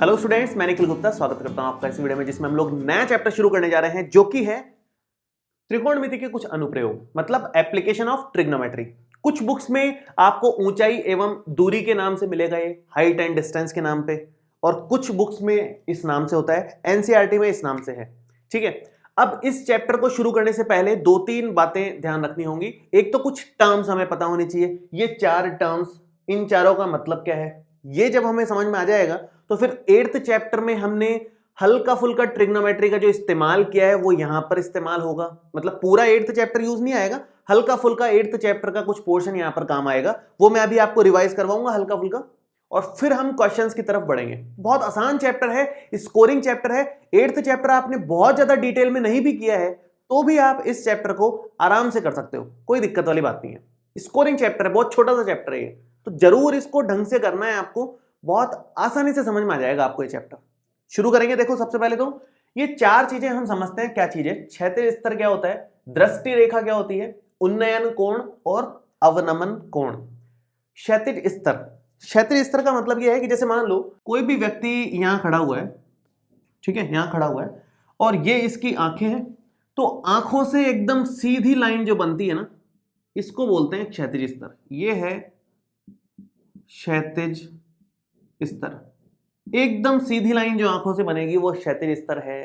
Hello students, मैं निखिल गुप्ता स्वागत करता हूं आपका इस वीडियो में जिसमें हम लोग नया चैप्टर शुरू करने जा रहे हैं जो कि है त्रिकोणमिति के कुछ अनुप्रयोग, मतलब एप्लीकेशन ऑफ ट्रिग्नोमेट्री। कुछ बुक्स में आपको ऊंचाई एवं दूरी के नाम से मिलेगा, ये हाइट एंड डिस्टेंस के नाम पे, और कुछ बुक्स में इस नाम से होता है, एनसीईआरटी में इस नाम से है। ठीक है, अब इस चैप्टर को शुरू करने से पहले दो तीन बातें ध्यान रखनी होंगी। एक तो कुछ टर्म्स हमें पता होनी चाहिए, ये चार टर्म्स, इन चारों का मतलब क्या है, ये जब हमें समझ में आ जाएगा तो फिर 8th चैप्टर में हमने हल्का फुल्का ट्रिग्नोमेट्री का जो इस्तेमाल किया है वो यहां पर इस्तेमाल होगा। मतलब पूरा 8th चैप्टर यूज नहीं आएगा, हल्का फुल्का 8th चैप्टर का कुछ पोर्शन यहां पर काम आएगा, वो मैं अभी आपको रिवाइज करवाऊंगा हल्का फुल्का, और फिर हम क्वेश्चंस की तरफ बढ़ेंगे। बहुत आसान चैप्टर है, स्कोरिंग चैप्टर है। 8th चैप्टर आपने बहुत ज्यादा डिटेल में नहीं भी किया है तो भी आप इस चैप्टर को आराम से कर सकते हो, कोई दिक्कत वाली बात नहीं है। स्कोरिंग चैप्टर है, बहुत छोटा सा चैप्टर है ये, तो जरूर इसको ढंग से करना है आपको, बहुत आसानी से समझ में आ जाएगा आपको ये चैप्टर। शुरू करेंगे। देखो, सबसे पहले तो ये चार चीजें हम समझते हैं। क्या चीज है? क्षैतिज स्तर क्या होता है, दृष्टि रेखा क्या होती है, उन्नयन कोण और अवनमन कोण। क्षैतिज स्तर, क्षैतिज स्तर का मतलब यह है कि जैसे मान लो कोई भी व्यक्ति यहां खड़ा हुआ है, ठीक है, यहां खड़ा हुआ है और ये इसकी आंखें हैं, तो आंखों से एकदम सीधी लाइन जो बनती है ना, इसको बोलते हैं क्षैतिज स्तर। ये है क्षैतिज स्तर, एकदम सीधी लाइन जो आंखों से बनेगी वो क्षैतिज स्तर है।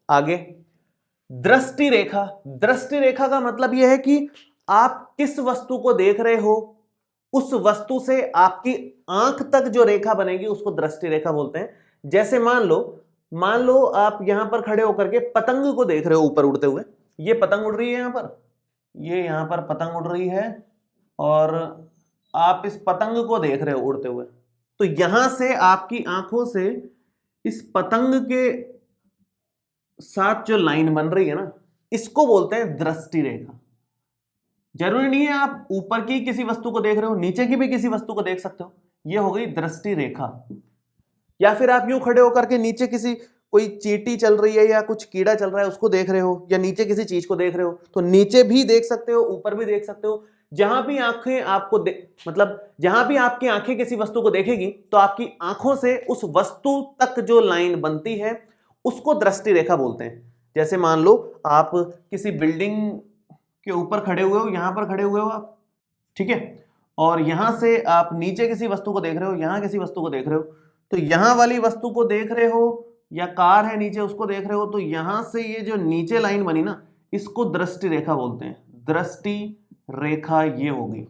आगे दृष्टि रेखा, दृष्टि रेखा का मतलब यह है कि आप किस वस्तु को देख रहे हो, उस वस्तु से आपकी आंख तक जो रेखा बनेगी उसको दृष्टि रेखा बोलते हैं। जैसे मान लो आप यहां पर खड़े होकर के पतंग को देख रहे हो ऊपर उड़ते हुए, ये पतंग उड़ रही है, यहां पर ये यहां पर पतंग उड़ रही है और आप इस पतंग को देख रहे हो उड़ते हुए, तो यहां से आपकी आंखों से इस पतंग के साथ जो लाइन बन रही है ना, इसको बोलते हैं दृष्टि रेखा। जरूरी नहीं है आप ऊपर की किसी वस्तु को देख रहे हो, नीचे की भी किसी वस्तु को देख सकते हो, ये हो गई दृष्टि रेखा। या फिर आप यूं खड़े होकर के नीचे किसी कोई चींटी चल रही है या कुछ कीड़ा चल रहा है उसको देख रहे हो, या नीचे किसी चीज को देख रहे हो, तो नीचे भी देख सकते हो, ऊपर भी देख सकते हो। जहां भी आंखें आपको मतलब जहां भी आपकी आंखें किसी वस्तु को देखेगी तो आपकी आंखों से उस वस्तु तक जो लाइन बनती है उसको दृष्टि रेखा बोलते हैं। जैसे मान लो आप किसी बिल्डिंग के ऊपर खड़े हुए हो, यहां पर खड़े हुए हो आप, ठीक है, और यहां से आप नीचे किसी वस्तु को देख रहे हो, यहां किसी वस्तु को देख रहे हो, तो यहां वाली वस्तु को देख रहे हो या कार है नीचे उसको देख रहे हो, तो यहां से ये जो नीचे लाइन बनी ना, इसको दृष्टि रेखा बोलते हैं। दृष्टि रेखा ये होगी।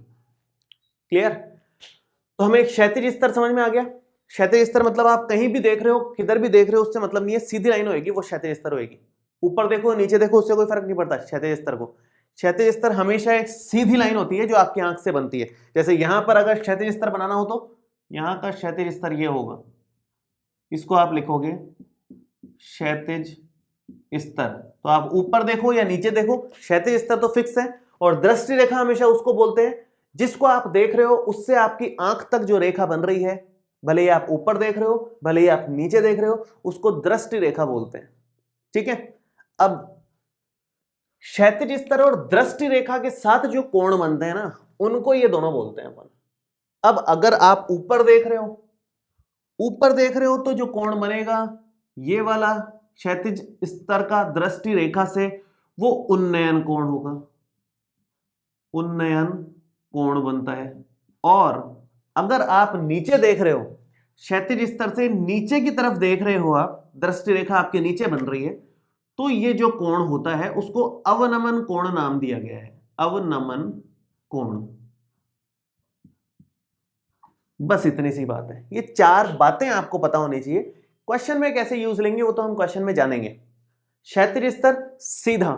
क्लियर? तो हमें क्षैतिज स्तर समझ में आ गया। क्षैतिज स्तर मतलब आप कहीं भी देख रहे हो, किधर भी देख रहे हो, उससे मतलब नहीं है, सीधी लाइन होगी वो क्षैतिज स्तर होगी। ऊपर देखो नीचे देखो उससे कोई फर्क नहीं पड़ता क्षैतिज स्तर को। क्षैतिज स्तर हमेशा एक सीधी लाइन होती है जो आपकी आंख से बनती है। जैसे यहां पर अगर क्षैतिज स्तर बनाना हो तो यहां का क्षैतिज स्तर ये होगा, इसको आप लिखोगे क्षैतिज स्तर। तो आप ऊपर देखो या नीचे देखो, क्षैतिज स्तर तो फिक्स है, और दृष्टि रेखा हमेशा उसको बोलते हैं जिसको आप देख रहे हो उससे आपकी आंख तक जो रेखा बन रही है, भले ही आप ऊपर देख रहे हो भले ही आप नीचे देख रहे हो, उसको दृष्टि रेखा बोलते हैं। ठीक है, अब क्षैतिज स्तर और दृष्टि रेखा के साथ जो कोण बनते हैं ना, उनको ये दोनों बोलते हैं अपन। अब अगर आप ऊपर देख रहे हो, ऊपर देख रहे हो तो जो कोण बनेगा ये वाला क्षैतिज स्तर का दृष्टि रेखा से, वो उन्नयन कोण होगा, उन्नयन कोण बनता है। और अगर आप नीचे देख रहे हो, क्षैतिज स्तर से नीचे की तरफ देख रहे हो आप, दृष्टि रेखा आपके नीचे बन रही है, तो ये जो कोण होता है उसको अवनमन कोण नाम दिया गया है। अवनमन कोण। बस इतनी सी बात है, ये चार बातें आपको पता होनी चाहिए। क्वेश्चन में कैसे यूज लेंगे वो तो हम क्वेश्चन में जानेंगे। क्षैतिज स्तर सीधा,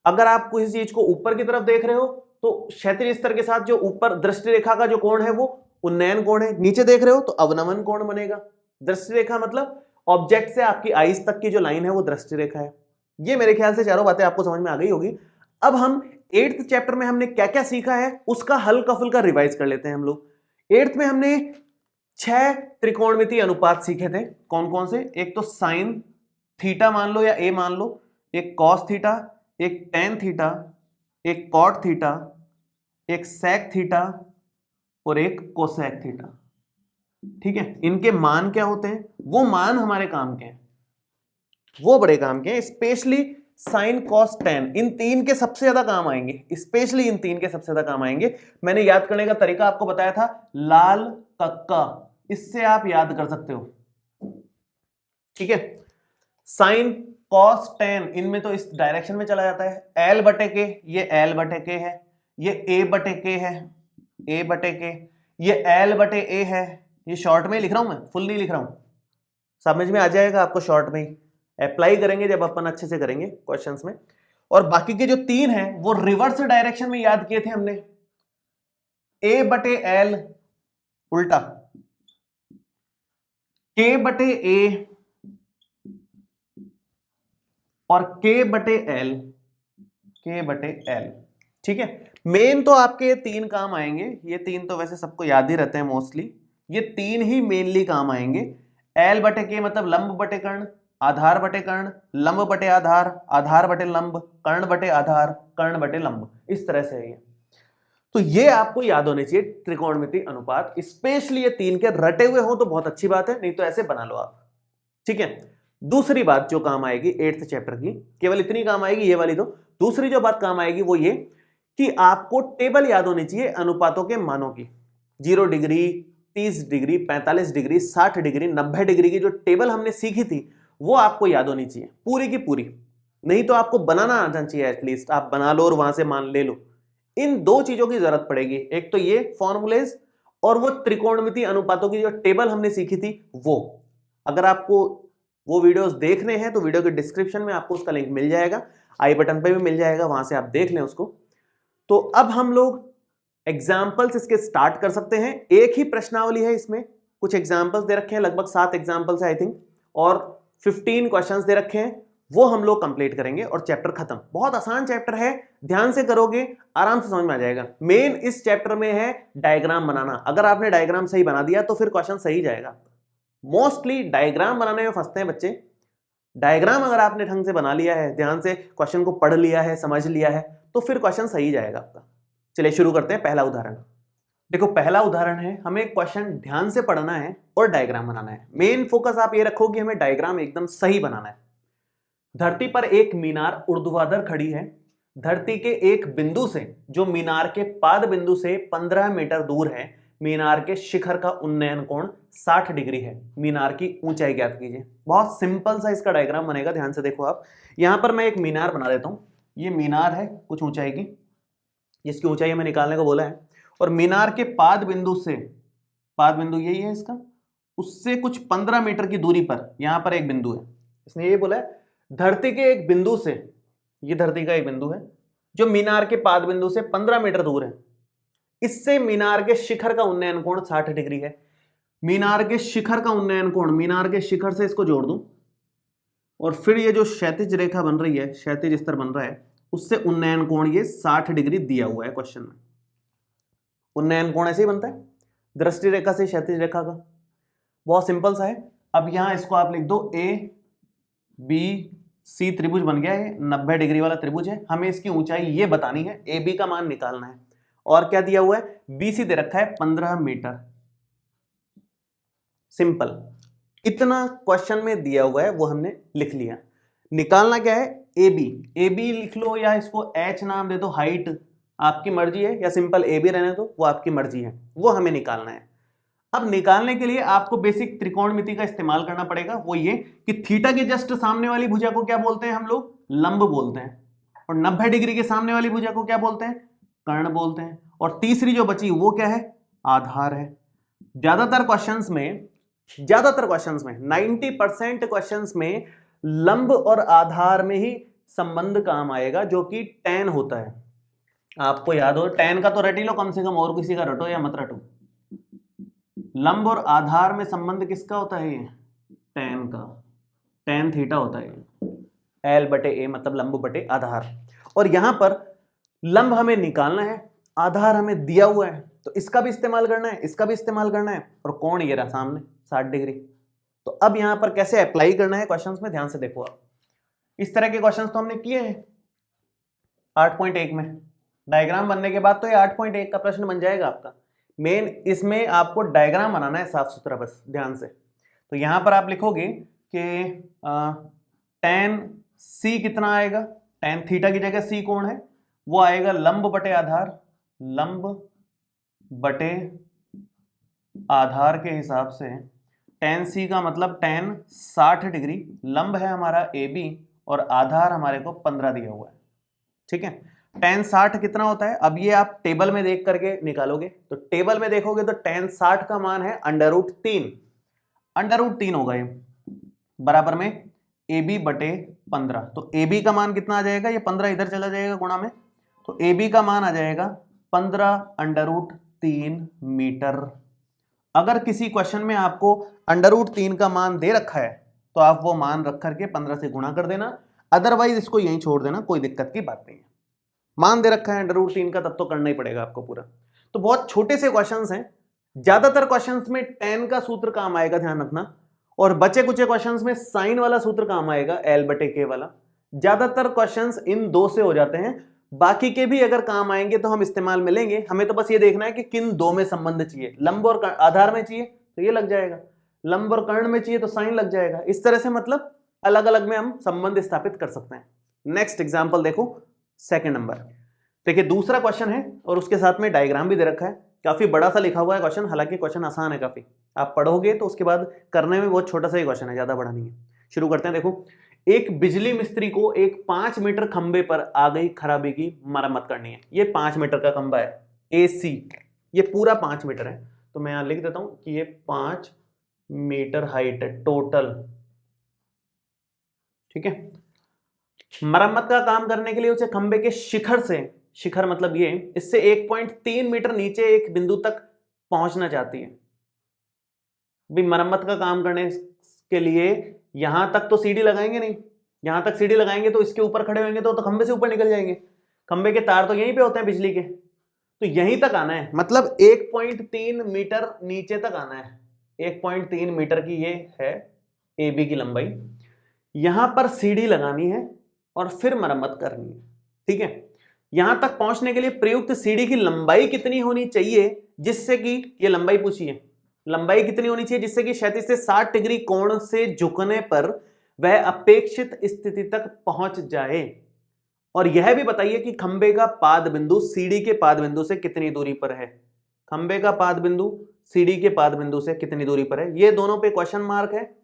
अगर आप किसी चीज को ऊपर की तरफ देख रहे हो तो क्षैतिज स्तर के साथ जो ऊपर दृष्टि रेखा का जो कोण है वो उन्नयन कोण है, नीचे देख रहे हो तो अवनमन कोण बनेगा। दृष्टि रेखा मतलब ऑब्जेक्ट से आपकी आईज तक की जो लाइन है वो दृष्टि रेखा है। ये मेरे ख्याल से चारों बातें आपको समझ में आ गई होगी। अब हम 8th चैप्टर में हमने क्या क्या सीखा है उसका हल्का फुल्का रिवाइज कर लेते हैं हम लोग। 8th में हमने 6 त्रिकोणमितीय अनुपात सीखे थे। कौन कौन से? एक तो साइन थीटा मान लो या ए मान लो, एक कॉस थीटा, एक टेन थीटा, एक कॉट थीटा, एक सेक थीटा और एक कोसेक थीटा। ठीक है, इनके मान क्या होते हैं, वो मान हमारे काम के हैं, वो बड़े काम के हैं, स्पेशली साइन कॉस टेन, इन तीन के सबसे ज्यादा काम आएंगे, स्पेशली इन तीन के सबसे ज्यादा काम आएंगे। मैंने याद करने का तरीका आपको बताया था, लाल कक्का, इससे आप याद कर सकते हो। ठीक है, साइन कॉस टेन, इनमें तो इस डायरेक्शन में चला जाता है, एल बटे के, ये एल बटे के है, ये ए बटे के है, ए बटे के, ये एल बटे ए है, ये शॉर्ट में ही लिख रहा हूं मैं, फुल नहीं लिख रहा हूं, समझ में आ जाएगा आपको, शॉर्ट में ही अप्लाई करेंगे जब अपन अच्छे से करेंगे क्वेश्चंस में। और बाकी के जो तीन हैं वो रिवर्स डायरेक्शन में याद किए थे हमने, ए बटे एल उल्टा, के बटे ए और के बटे एल, के बटे एल। ठीक है, मेन तो आपके ये तीन काम आएंगे, ये तीन तो वैसे सबको याद ही रहते हैं मोस्टली, ये तीन ही मेनली काम आएंगे। एल बटे के मतलब लंब बटे कर्ण, आधार बटे कर्ण, लंब बटे आधार, आधार बटे लंब, कर्ण बटे आधार, कर्ण बटे लंब, इस तरह से है ये। तो ये आपको याद होने चाहिए त्रिकोणमिति अनुपात, स्पेशली ये तीन के रटे हुए हो तो बहुत अच्छी बात है, नहीं तो ऐसे बना लो आप। ठीक है, दूसरी बात जो काम आएगी 8th चैप्टर की, केवल इतनी काम आएगी ये वाली, तो दूसरी जो बात काम आएगी वो ये कि आपको टेबल याद होनी चाहिए अनुपातों के मानों की, 0 degree, 30 degree, 45 degree, 60 degree, 90 degree की जो टेबल हमने सीखी थी वो आपको याद होनी चाहिए पूरी की पूरी, नहीं तो आपको बनाना आना चाहिए, एटलीस्ट आप बना लो और वहां से मान ले लो। इन दो चीजों की जरूरत पड़ेगी, एक तो ये फॉर्मूलेज और वो त्रिकोणमिति अनुपातों की जो टेबल हमने सीखी थी वो। अगर आपको वो वीडियोस देखने हैं तो वीडियो के डिस्क्रिप्शन में आपको उसका लिंक मिल जाएगा, आई बटन पे भी मिल जाएगा, वहां से आप देख लें उसको। तो अब हम लोग एग्जाम्पल्स इसके स्टार्ट कर सकते हैं, एक ही प्रश्नावली है इसमें, कुछ एग्जाम्पल्स दे रखे हैं, लगभग 7 एग्जाम्पल्स है आई थिंक, और 15 क्वेश्चंस दे रखे हैं, वो हम लोग कंप्लीट करेंगे और चैप्टर खत्म। बहुत आसान चैप्टर है, ध्यान से करोगे आराम से समझ में आ जाएगा। मेन इस चैप्टर में है डायग्राम बनाना, अगर आपने डायग्राम सही बना दिया तो फिर क्वेश्चन सही जाएगा। मोस्टली डायग्राम बनाने में फंसते हैं बच्चे, डायग्राम अगर आपने ढंग से बना लिया है, ध्यान से क्वेश्चन को पढ़ लिया है, समझ लिया है, तो फिर क्वेश्चन सही जाएगा आपका। चलिए शुरू करते हैं, पहला उदाहरण देखो, पहला उदाहरण है, हमें क्वेश्चन ध्यान से पढ़ना है और डायग्राम बनाना है। मेन फोकस आप ये रखो कि हमें डायग्राम एकदम सही बनाना है। धरती पर एक मीनार ऊर्ध्वाधर खड़ी है, धरती के एक बिंदु से, जो मीनार के पाद बिंदु से 15 मीटर दूर है, मीनार के शिखर का उन्नयन कोण 60 डिग्री है, मीनार की ऊंचाई ज्ञात कीजिए। बहुत सिंपल सा इसका डायग्राम बनेगा, ध्यान से देखो आप। यहां पर मैं एक मीनार बना देता हूं, ये मीनार है कुछ ऊंचाई की, जिसकी ऊंचाई हमें निकालने को बोला है, और मीनार के पाद बिंदु से, पाद बिंदु यही है इसका, उससे कुछ 15 मीटर की दूरी पर यहां पर एक बिंदु है। इसने ये बोला है धरती के एक बिंदु से, ये धरती का एक बिंदु है जो मीनार के पाद बिंदु से 15 मीटर दूर है, इससे मीनार के शिखर का उन्नयन कोण 60 डिग्री है। मीनार के शिखर का उन्नयन कोण, मीनार के शिखर से इसको जोड़ दूं, और फिर ये जो क्षैतिज रेखा बन रही है, क्षैतिज स्तर बन रहा है, उससे उन्नयन कोण ये 60 डिग्री दिया हुआ है क्वेश्चन में। उन्नयन कोण ऐसे ही बनता है, दृष्टि रेखा से क्षैतिज रेखा का, बहुत सिंपल सा है। अब यहां इसको आप लिख दो, ए बी सी त्रिभुज बन गया है, 90 डिग्री वाला त्रिभुज है। हमें इसकी ऊंचाई ये बतानी है, ए बी का मान निकालना है, और क्या दिया हुआ है, बी सी दे रखा है 15 मीटर। सिंपल, इतना क्वेश्चन में दिया हुआ है, वो हमने लिख लिया। निकालना क्या है, ए बी, ए बी लिख लो या इसको एच नाम दे दो, हाइट आपकी मर्जी है, या सिंपल ए बी रहने दो, वो आपकी मर्जी है, वो हमें निकालना है। अब निकालने के लिए आपको बेसिक त्रिकोणमिति का इस्तेमाल करना पड़ेगा, वो ये कि थीटा के जस्ट सामने वाली भुजा को क्या बोलते हैं हम लोग, लंब बोलते हैं, और 90 डिग्री के सामने वाली भुजा को क्या बोलते हैं, कर्ण बोलते हैं, और तीसरी जो बची वो क्या है, आधार है। ज्यादातर क्वेश्चंस में 90% क्वेश्चंस में लंब और आधार में ही संबंध काम आएगा, जो कि tan होता है। आपको याद हो, tan का तो रट ही लो कम से कम, और किसी का रटो या मत रटो। लंब और आधार में संबंध किसका होता है, ये tan का, tan थीटा होता है, L बटे A मतलब लंब बटे आधार। और यहां पर लंब हमें निकालना है, आधार हमें दिया हुआ है, तो इसका भी इस्तेमाल करना है, इसका भी इस्तेमाल करना है, और कोण ये रहा सामने 60 डिग्री। तो अब यहां पर कैसे अप्लाई करना है क्वेश्चंस में, ध्यान से देखो आप। इस तरह के क्वेश्चंस तो हमने किए हैं 8.1 में, डायग्राम बनने के बाद तो ये 8.1 का प्रश्न बन जाएगा आपका। मेन इसमें आपको डायग्राम बनाना है साफ सुथरा, बस ध्यान से। तो यहां पर आप लिखोगे कि tan c कितना आएगा, tan थीटा की जगह c कोण है, वो आएगा लंब बटे आधार, लंब बटे आधार के हिसाब से tan c का मतलब tan 60 डिग्री, लंब है हमारा AB और आधार हमारे को 15 दिया हुआ है, ठीक है। tan 60 कितना होता है, अब ये आप टेबल में देख करके निकालोगे। तो टेबल में देखोगे तो tan 60 का मान है √3, √3 होगा ये, बराबर में AB बटे 15। तो AB का मान कितना आ जाएगा, ये 15 इधर चला जाएगा गुणा में, तो AB का मान आ जाएगा 15√3 मीटर। अगर किसी क्वेश्चन में आपको √3 का मान दे रखा है तो आप वो मान रख करके 15 से गुणा कर देना, अदरवाइज इसको यहीं छोड़ देना, कोई दिक्कत की बात नहीं है। मान दे रखा है √3 का, तब तो करना ही पड़ेगा आपको पूरा। तो बहुत छोटे से क्वेश्चंस हैं, ज्यादातर क्वेश्चंस में tan का सूत्र काम आएगा, ध्यान रखना, और बचे कुछ क्वेश्चंस में साइन वाला सूत्र काम आएगा, L बटे K वाला। ज्यादातर क्वेश्चंस इन दो से हो जाते हैं, बाकी के भी अगर काम आएंगे तो हम इस्तेमाल में लेंगे। हमें तो बस ये देखना है कि किन दो में संबंध चाहिए, लंब और आधार में चाहिए तो ये लग जाएगा, लंब और कर्ण में चाहिए तो साइन लग जाएगा। इस तरह से मतलब अलग अलग में हम संबंध स्थापित कर सकते हैं। नेक्स्ट एग्जाम्पल देखो, सेकेंड नंबर। देखिए दूसरा क्वेश्चन है और उसके साथ में डायग्राम भी दे रखा है, काफी बड़ा सा लिखा हुआ है क्वेश्चन, हालांकि क्वेश्चन आसान है काफी, आप पढ़ोगे तो उसके बाद करने में बहुत छोटा सा ही क्वेश्चन है, ज्यादा बड़ा नहीं है। शुरू करते हैं। देखो, एक बिजली मिस्त्री को एक 5 मीटर खंबे पर आ गई खराबी की मरम्मत करनी है। ये 5 मीटर का खंबा है AC, ये पूरा 5 मीटर है, तो मैं यहां लिख देता हूं कि ये 5 मीटर हाइट है टोटल, ठीक है। मरम्मत का काम करने के लिए उसे खंबे के शिखर से, शिखर मतलब ये, इससे 1.3 मीटर नीचे एक बिंदु तक पहुंचना चाहती है। भी मरम्मत का काम करने के लिए यहां तक तो सीढ़ी लगाएंगे नहीं, यहां तक सीढ़ी लगाएंगे तो इसके ऊपर खड़े होंगे तो खंबे से ऊपर निकल जाएंगे, खंबे के तार तो यहीं पे होते हैं बिजली के, तो यहीं तक आना है, मतलब 1.3 मीटर नीचे तक आना है। 1.3 मीटर की ये है AB की लंबाई, यहां पर सीढ़ी लगानी है और फिर मरम्मत करनी है, ठीक है। यहां तक पहुंचने के लिए प्रयुक्त सीढ़ी की लंबाई कितनी होनी चाहिए, जिससे कि ये लंबाई पूछी है, लंबाई कितनी होनी चाहिए जिससे कि क्षैतिज से 60 डिग्री कोण से झुकने पर वह अपेक्षित स्थिति तक पहुंच जाए। और यह भी बताइए कि खंबे का पाद बिंदु सीढ़ी के पाद बिंदु से कितनी दूरी पर है, खंबे का पाद बिंदु सीढ़ी के पाद बिंदु से कितनी दूरी पर है। ये दोनों पे क्वेश्चन मार्क है,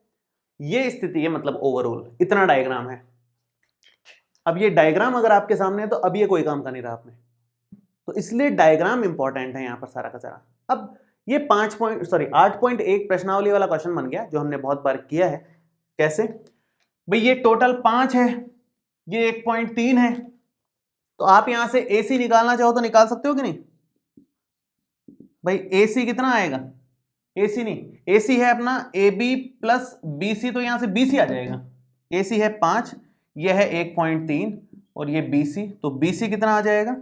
ये स्थिति है, मतलब ओवरऑल इतना डायग्राम है। अब ये डायग्राम अगर आपके सामने है तो अब ये कोई काम का नहीं रहा आपने, तो इसलिए डायग्राम इंपॉर्टेंट है यहां पर सारा का सारा। अब ये 8.1 प्रश्नावली वाला क्वेश्चन बन गया, जो हमने बहुत बार किया है। कैसे भाई, ये टोटल 5 है, ये 1.3 है, तो आप यहां से AC निकालना चाहो तो निकाल सकते हो कि नहीं भाई। AC कितना आएगा, AC नहीं, AC है अपना AB प्लस BC, तो यहां से BC आ जाएगा। AC है 5, यह है 1.3 और ये BC, तो BC कितना आ जाएगा,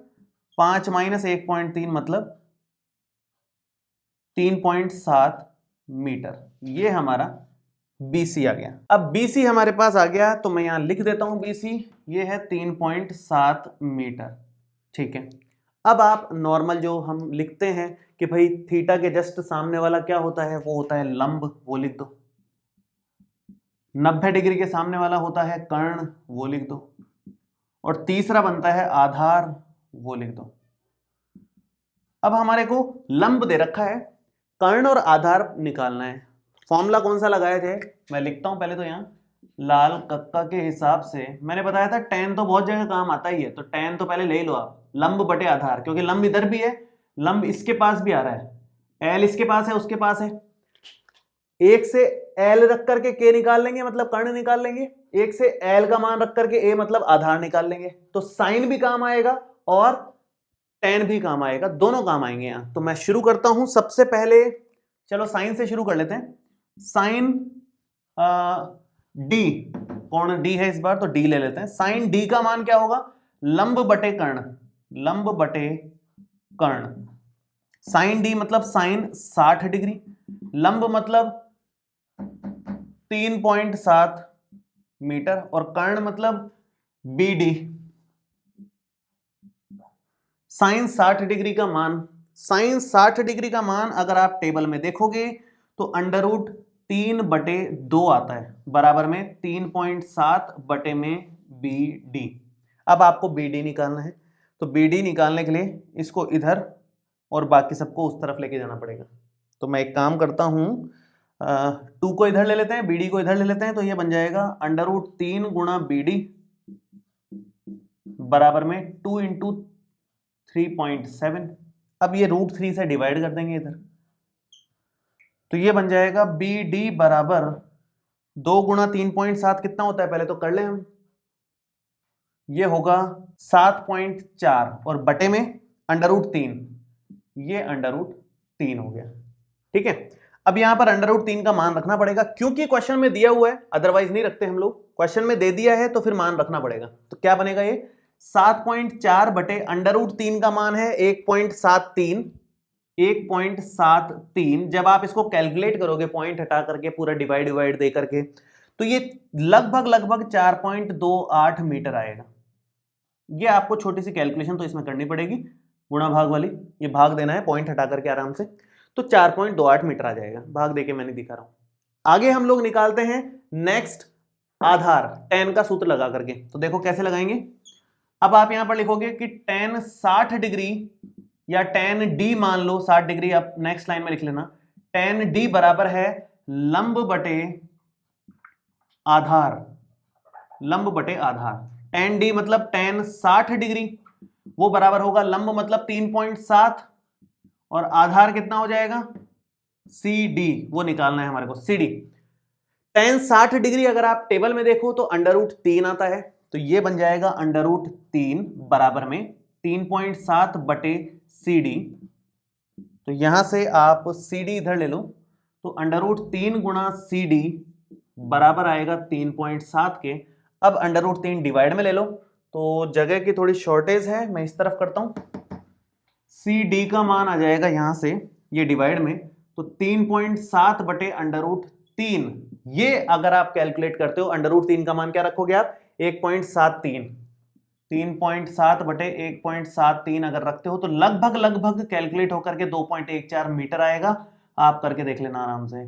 5 माइनस 1.3 मतलब 3.7 मीटर, ये हमारा BC आ गया। अब BC हमारे पास आ गया तो मैं यहां लिख देता हूं BC, ये है 3.7 मीटर, ठीक है। अब आप नॉर्मल जो हम लिखते हैं कि भाई थीटा के जस्ट सामने वाला क्या होता है, वो होता है लंब, वो लिख दो। 90 डिग्री के सामने वाला होता है कर्ण, वो लिख दो। और तीसरा बनता है आधार, वो लिख दो। अब हमारे को लंब दे रखा है, कर्ण और आधार निकालना है। फॉर्मूला कौन सा लगाया जाए, मैं लिखता हूं पहले तो यहां लाल कक्का के हिसाब से। मैंने बताया था tan तो बहुत जगह काम आता ही है, तो tan तो पहले ले लो आप, लंब बटे आधार, क्योंकि लंब इधर भी है, लंब इसके पास भी आ रहा है, L इसके पास है, उसके पास है। एक से L रख करके K निकाल लेंगे, मतलब कर्ण निकाल लेंगे। एक से L का मान रख करके A मतलब आधार निकाल लेंगे, तो साइन भी काम आएगा और tan भी काम आएगा, दोनों काम आएंगे यहां। तो मैं शुरू करता हूं, सबसे पहले चलो साइन से शुरू कर लेते हैं। साइन D, कौन D है इस बार, तो D ले लेते हैं। साइन D का मान क्या होगा, लंब बटे कर्ण, लंब बटे कर्ण। साइन D मतलब साइन 60 डिग्री, लंब मतलब 3.7 मीटर और कर्ण मतलब BD। साइन 60 डिग्री का मान साइन 60 डिग्री का मान अगर आप टेबल में देखोगे तो अंडर रूट 3/2 आता है, बराबर में 3.7 बटे में BD। अब आपको BD निकालना है, तो BD निकालने के लिए इसको इधर और बाकी सबको उस तरफ लेके जाना पड़ेगा। तो मैं एक काम करता हूं, 2 को इधर ले लेते हैं, BD को इधर ले लेते हैं, तो ये बन जाएगा अंडर रूट 3 गुणा BD बराबर में 2 इंटू 3.7। अब ये रूट 3 से डिवाइड कर देंगे इधर, तो ये बन जाएगा BD बराबर 2 गुणा 3.7 कितना होता है पहले तो कर ले हम, ये होगा 7.4 और बटे में अंडर रूट 3, ये अंडर रूट 3 हो गया। ठीक है, अब यहां पर अंडर रूट 3 का मान रखना पड़ेगा क्योंकि क्वेश्चन में दिया हुआ है, अदरवाइज नहीं रखते हम लोग। क्वेश्चन में दे दिया है तो फिर मान रखना पड़ेगा। तो क्या बनेगा, ये 7.4 बटे अंडर रूट 3 का मान है 1.73। जब आप इसको कैलकुलेट करोगे पॉइंट हटा करके, पूरा डिवाइड दे करके, तो ये लगभग 4.28 मीटर आएगा। ये आपको छोटी सी कैलकुलेशन तो इसमें करनी पड़ेगी, गुणा भाग वाली, ये भाग देना है पॉइंट हटा करके आराम से, तो 4.28 मीटर आ जाएगा। भाग देके मैंने दिखा रहा हूं। आगे हम लोग निकालते हैं नेक्स्ट आधार tan का सूत्र लगा करके। तो देखो कैसे लगाएंगे। अब आप यहां पर लिखोगे कि tan 60 डिग्री या tan D मान लो 60 डिग्री, आप नेक्स्ट लाइन में लिख लेना, tan D बराबर है लंब बटे आधार। tan D मतलब tan 60 डिग्री, वो बराबर होगा लंब मतलब 3.7 और आधार कितना हो जाएगा CD, वो निकालना है हमारे को CD। tan 60 डिग्री अगर आप टेबल में देखो तो अंडर रूट 3 आता है, तो ये बन जाएगा अंडर रूट 3 बराबर में 3.7 बटे CD। तो यहां से आप CD इधर ले लो, तो अंडर रूट 3 गुणा CD बराबर आएगा 3.7 के। अब अंडर रूट 3 डिवाइड में ले लो, तो जगह की थोड़ी शॉर्टेज है, मैं इस तरफ करता हूं। CD का मान आ जाएगा यहां से ये डिवाइड में, तो 3.7 बटे अंडर रूट 3। ये अगर आप कैलकुलेट करते हो अंडर रूट 3 का मान क्या रखोगे आप 1.73, 3.7 बटे 1.73 अगर रखते हो तो लगभग कैलकुलेट होकर के 2.14 मीटर आएगा। आप करके देख लेना आराम से,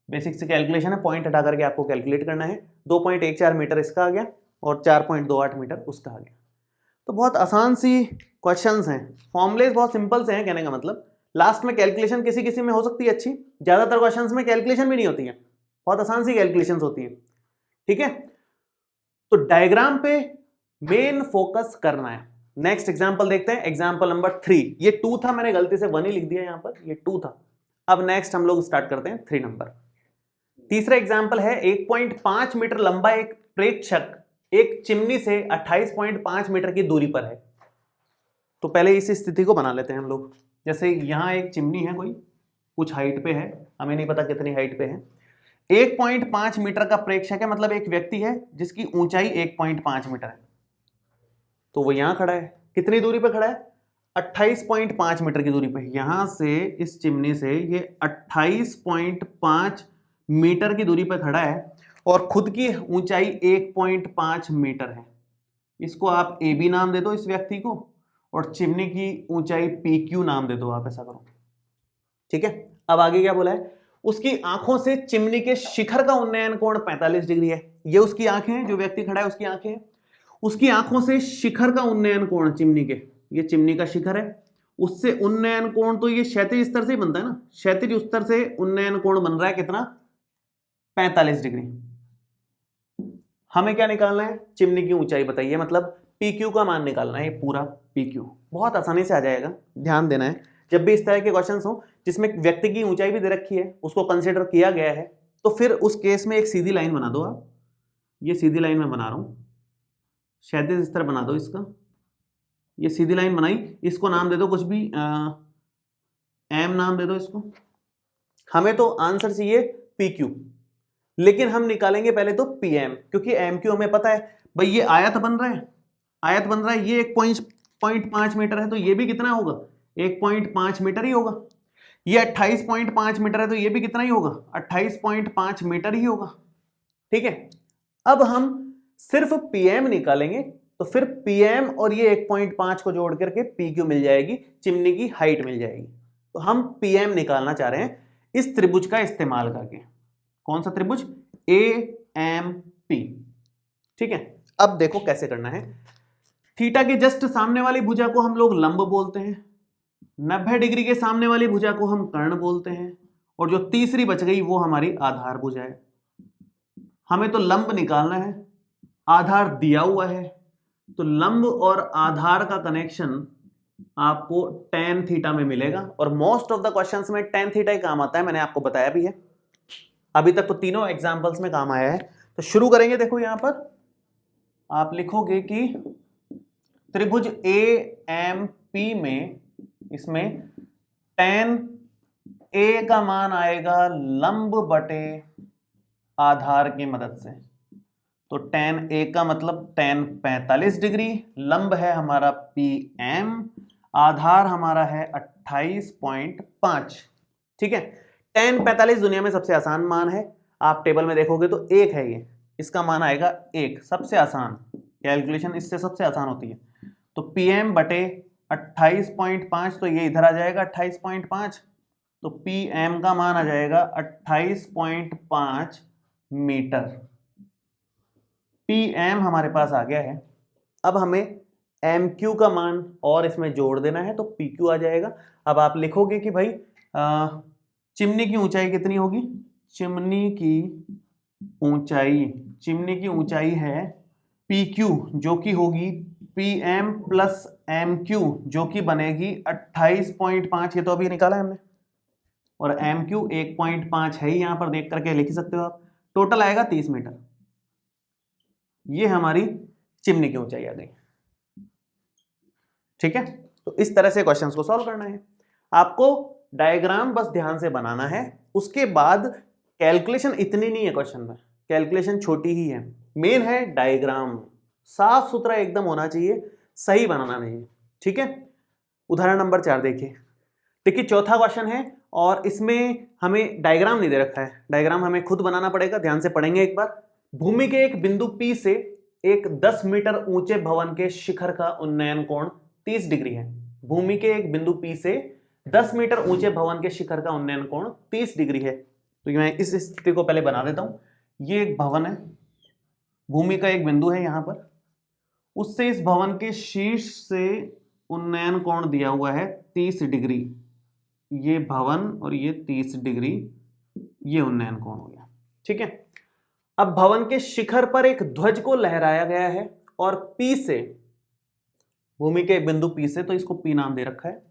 बेसिक से कैलकुलेशन है, पॉइंट हटा करके आपको कैलकुलेट करना है। 2.14 मीटर इसका आ गया और 4.28 मीटर उसका आ गया। तो बहुत आसान सी क्वेश्चंस हैं, फॉर्मुलेज बहुत सिंपल से हैं, कहने का मतलब लास्ट में कैलकुलेशन किसी किसी में हो सकती है अच्छी, ज्यादातर क्वेश्चंस में कैलकुलेशन भी नहीं होती है, बहुत आसान सी कैलकुलेशंस होती है। ठीक है, तो डायग्राम पे मेन फोकस करना है। नेक्स्ट एग्जांपल देखते हैं, एग्जांपल नंबर 3। ये 2 था, मैंने गलती से 1 ही लिख दिया यहां पर, ये 2 था। अब नेक्स्ट हम लोग स्टार्ट करते हैं 3 नंबर। तीसरा एग्जांपल है 1.5 मीटर लंबा एक प्रेक्षक एक चिमनी से 28.5 मीटर की दूरी पर है। तो पहले इस स्थिति को बना लेते हैं हम लोग। जैसे यहां एक चिमनी है, कोई कुछ हाइट पे है, हमें नहीं पता कितनी हाइट पे है। 1.5 मीटर का प्रेक्षक है, मतलब एक व्यक्ति है जिसकी ऊंचाई 1.5 मीटर है। तो वो यहां खड़ा है, कितनी दूरी पे खड़ा है 28.5 मीटर की दूरी पे। यहां से इस चिमनी से ये 28.5 मीटर की दूरी पे खड़ा है और खुद की ऊंचाई 1.5 मीटर है। इसको आप AB नाम दे दो इस व्यक्ति को, और चिमनी की ऊंचाई PQ नाम दे दो, आप ऐसा करो। ठीक है, अब आगे क्या बोला है, उसकी आंखों से चिमनी के शिखर का उन्नयन कोण 45 डिग्री है। ये उसकी आंखें हैं, जो व्यक्ति खड़ा है उसकी आंखें हैं। उसकी आंखों से शिखर का उन्नयन कोण चिमनी के, ये चिमनी का शिखर है, उससे उन्नयन कोण तो ये क्षैतिज स्तर से ही बनता है ना, क्षैतिज स्तर से उन्नयन कोण बन रहा है कितना 45 डिग्री। हमें क्या निकालना है, चिमनी की ऊंचाई बताइए, मतलब PQ का मान निकालना है, पूरा PQ बहुत आसानी से आ जाएगा। ध्यान देना है जब भी इस तरह के क्वेश्चंस हो जिसमें व्यक्ति की ऊंचाई भी दे रखी है, उसको कंसीडर किया गया है, तो फिर उस केस में एक सीधी लाइन बना दो आप। ये सीधी लाइन मैं बना रहा हूं, क्षैतिज स्तर बना दो इसका, ये सीधी लाइन बनाई, इसको नाम दे दो कुछ भी, M नाम दे दो इसको। हमें तो आंसर चाहिए PQ, लेकिन हम निकालेंगे पहले तो PM, क्योंकि MQ हमें पता है भाई, ये आयत बन रहा है, ये 1.5 मीटर है, तो ये भी कितना होगा 1.5 मीटर ही होगा। ये 28.5 मीटर है, तो ये भी कितना ही होगा 28.5 मीटर ही होगा। ठीक है, अब हम सिर्फ PM निकालेंगे, तो फिर पीएम और ये 1.5 को जोड़ करके पीक्यू मिल जाएगी, चिमनी की हाइट मिल जाएगी। तो हम पीएम निकालना चाह रहे हैं इस त्रिभुज का इस्तेमाल करके। कौन सा त्रिभुज? AMP। ठीक है, अब देखो कैसे करना है। थीटा के जस्ट सामने वाली भुजा को हम लोग लंब बोलते हैं, 90 डिग्री के सामने वाली भुजा को हम कर्ण बोलते हैं, और जो तीसरी बच गई वो हमारी आधार भुजा है। हमें तो लंब निकालना है, आधार दिया हुआ है, तो लंब और आधार का कनेक्शन आपको tan थीटा में मिलेगा, और मोस्ट ऑफ द क्वेश्चंस में tan थीटा ही काम आता है, मैंने आपको बताया भी है। अभी तक तो तीनों एग्जांपल्स में काम आया है। तो शुरू करेंगे। देखो यहां पर आप लिखोगे कि त्रिभुज AMP में इसमें tan A का मान आएगा लंब बटे आधार की मदद से। तो tan A का मतलब tan 45 डिग्री, लंब है हमारा PM, आधार हमारा है 28.5। ठीक है, tan 45 दुनिया में सबसे आसान मान है, आप टेबल में देखोगे तो 1 है ये, इसका मान आएगा 1, सबसे आसान कैलकुलेशन इससे सबसे आसान होती है। तो PM बटे 28.5, तो ये इधर आ जाएगा 28.5, तो PM का मान आ जाएगा 28.5 मीटर। PM हमारे पास आ गया है। अब हमें MQ का मान और इसमें जोड़ देना है, तो PQ आ जाएगा। अब आप लिखोगे कि भाई चिमनी की ऊंचाई कितनी होगी? चिमनी की ऊंचाई है PQ, जो कि होगी PM प्लस MQ, जो कि बनेगी 28.5। ये तो अभी निकाला है हमने, और MQ 1.5 है ही, यहां पर देख करके लिख सकते हो आप। टोटल आएगा 30 मीटर। ये हमारी चिमनी की ऊंचाई आ गई। ठीक है, तो इस तरह से क्वेश्चंस को सॉल्व करना है। आपको डायग्राम बस ध्यान से बनाना है, उसके बाद कैलकुलेशन इतनी नहीं है क्वेश्चन में, कैलकुलेशन छोटी ही है। मेन है डायग्राम साफ सुथरा एकदम होना चाहिए, सही बनाना नहीं। ठीक है, उदाहरण नंबर 4 देखिए। देखिए चौथा क्वेश्चन है और इसमें हमें डायग्राम नहीं दे रखा है, डायग्राम हमें खुद बनाना पड़ेगा। ध्यान से पढ़ेंगे एक बार। भूमि के एक बिंदु P से एक 10 मीटर ऊंचे भवन के शिखर का उन्नयन कोण 30 डिग्री है। भूमि के एक बिंदु P से 10 मीटर ऊंचे भवन के शिखर का उन्नयन कोण 30 डिग्री है। तो मैं इस स्थिति को पहले बना देता हूं। ये एक भवन है, भूमि का एक बिंदु है यहां पर, उससे इस भवन के शीर्ष से उन्नयन कोण दिया हुआ है 30 डिग्री। ये भवन और ये 30 डिग्री, ये उन्नयन कोण हो गया। ठीक है, अब भवन के शिखर पर एक ध्वज को लहराया गया है, और P से, भूमि के बिंदु P से, तो इसको P नाम दे रखा है,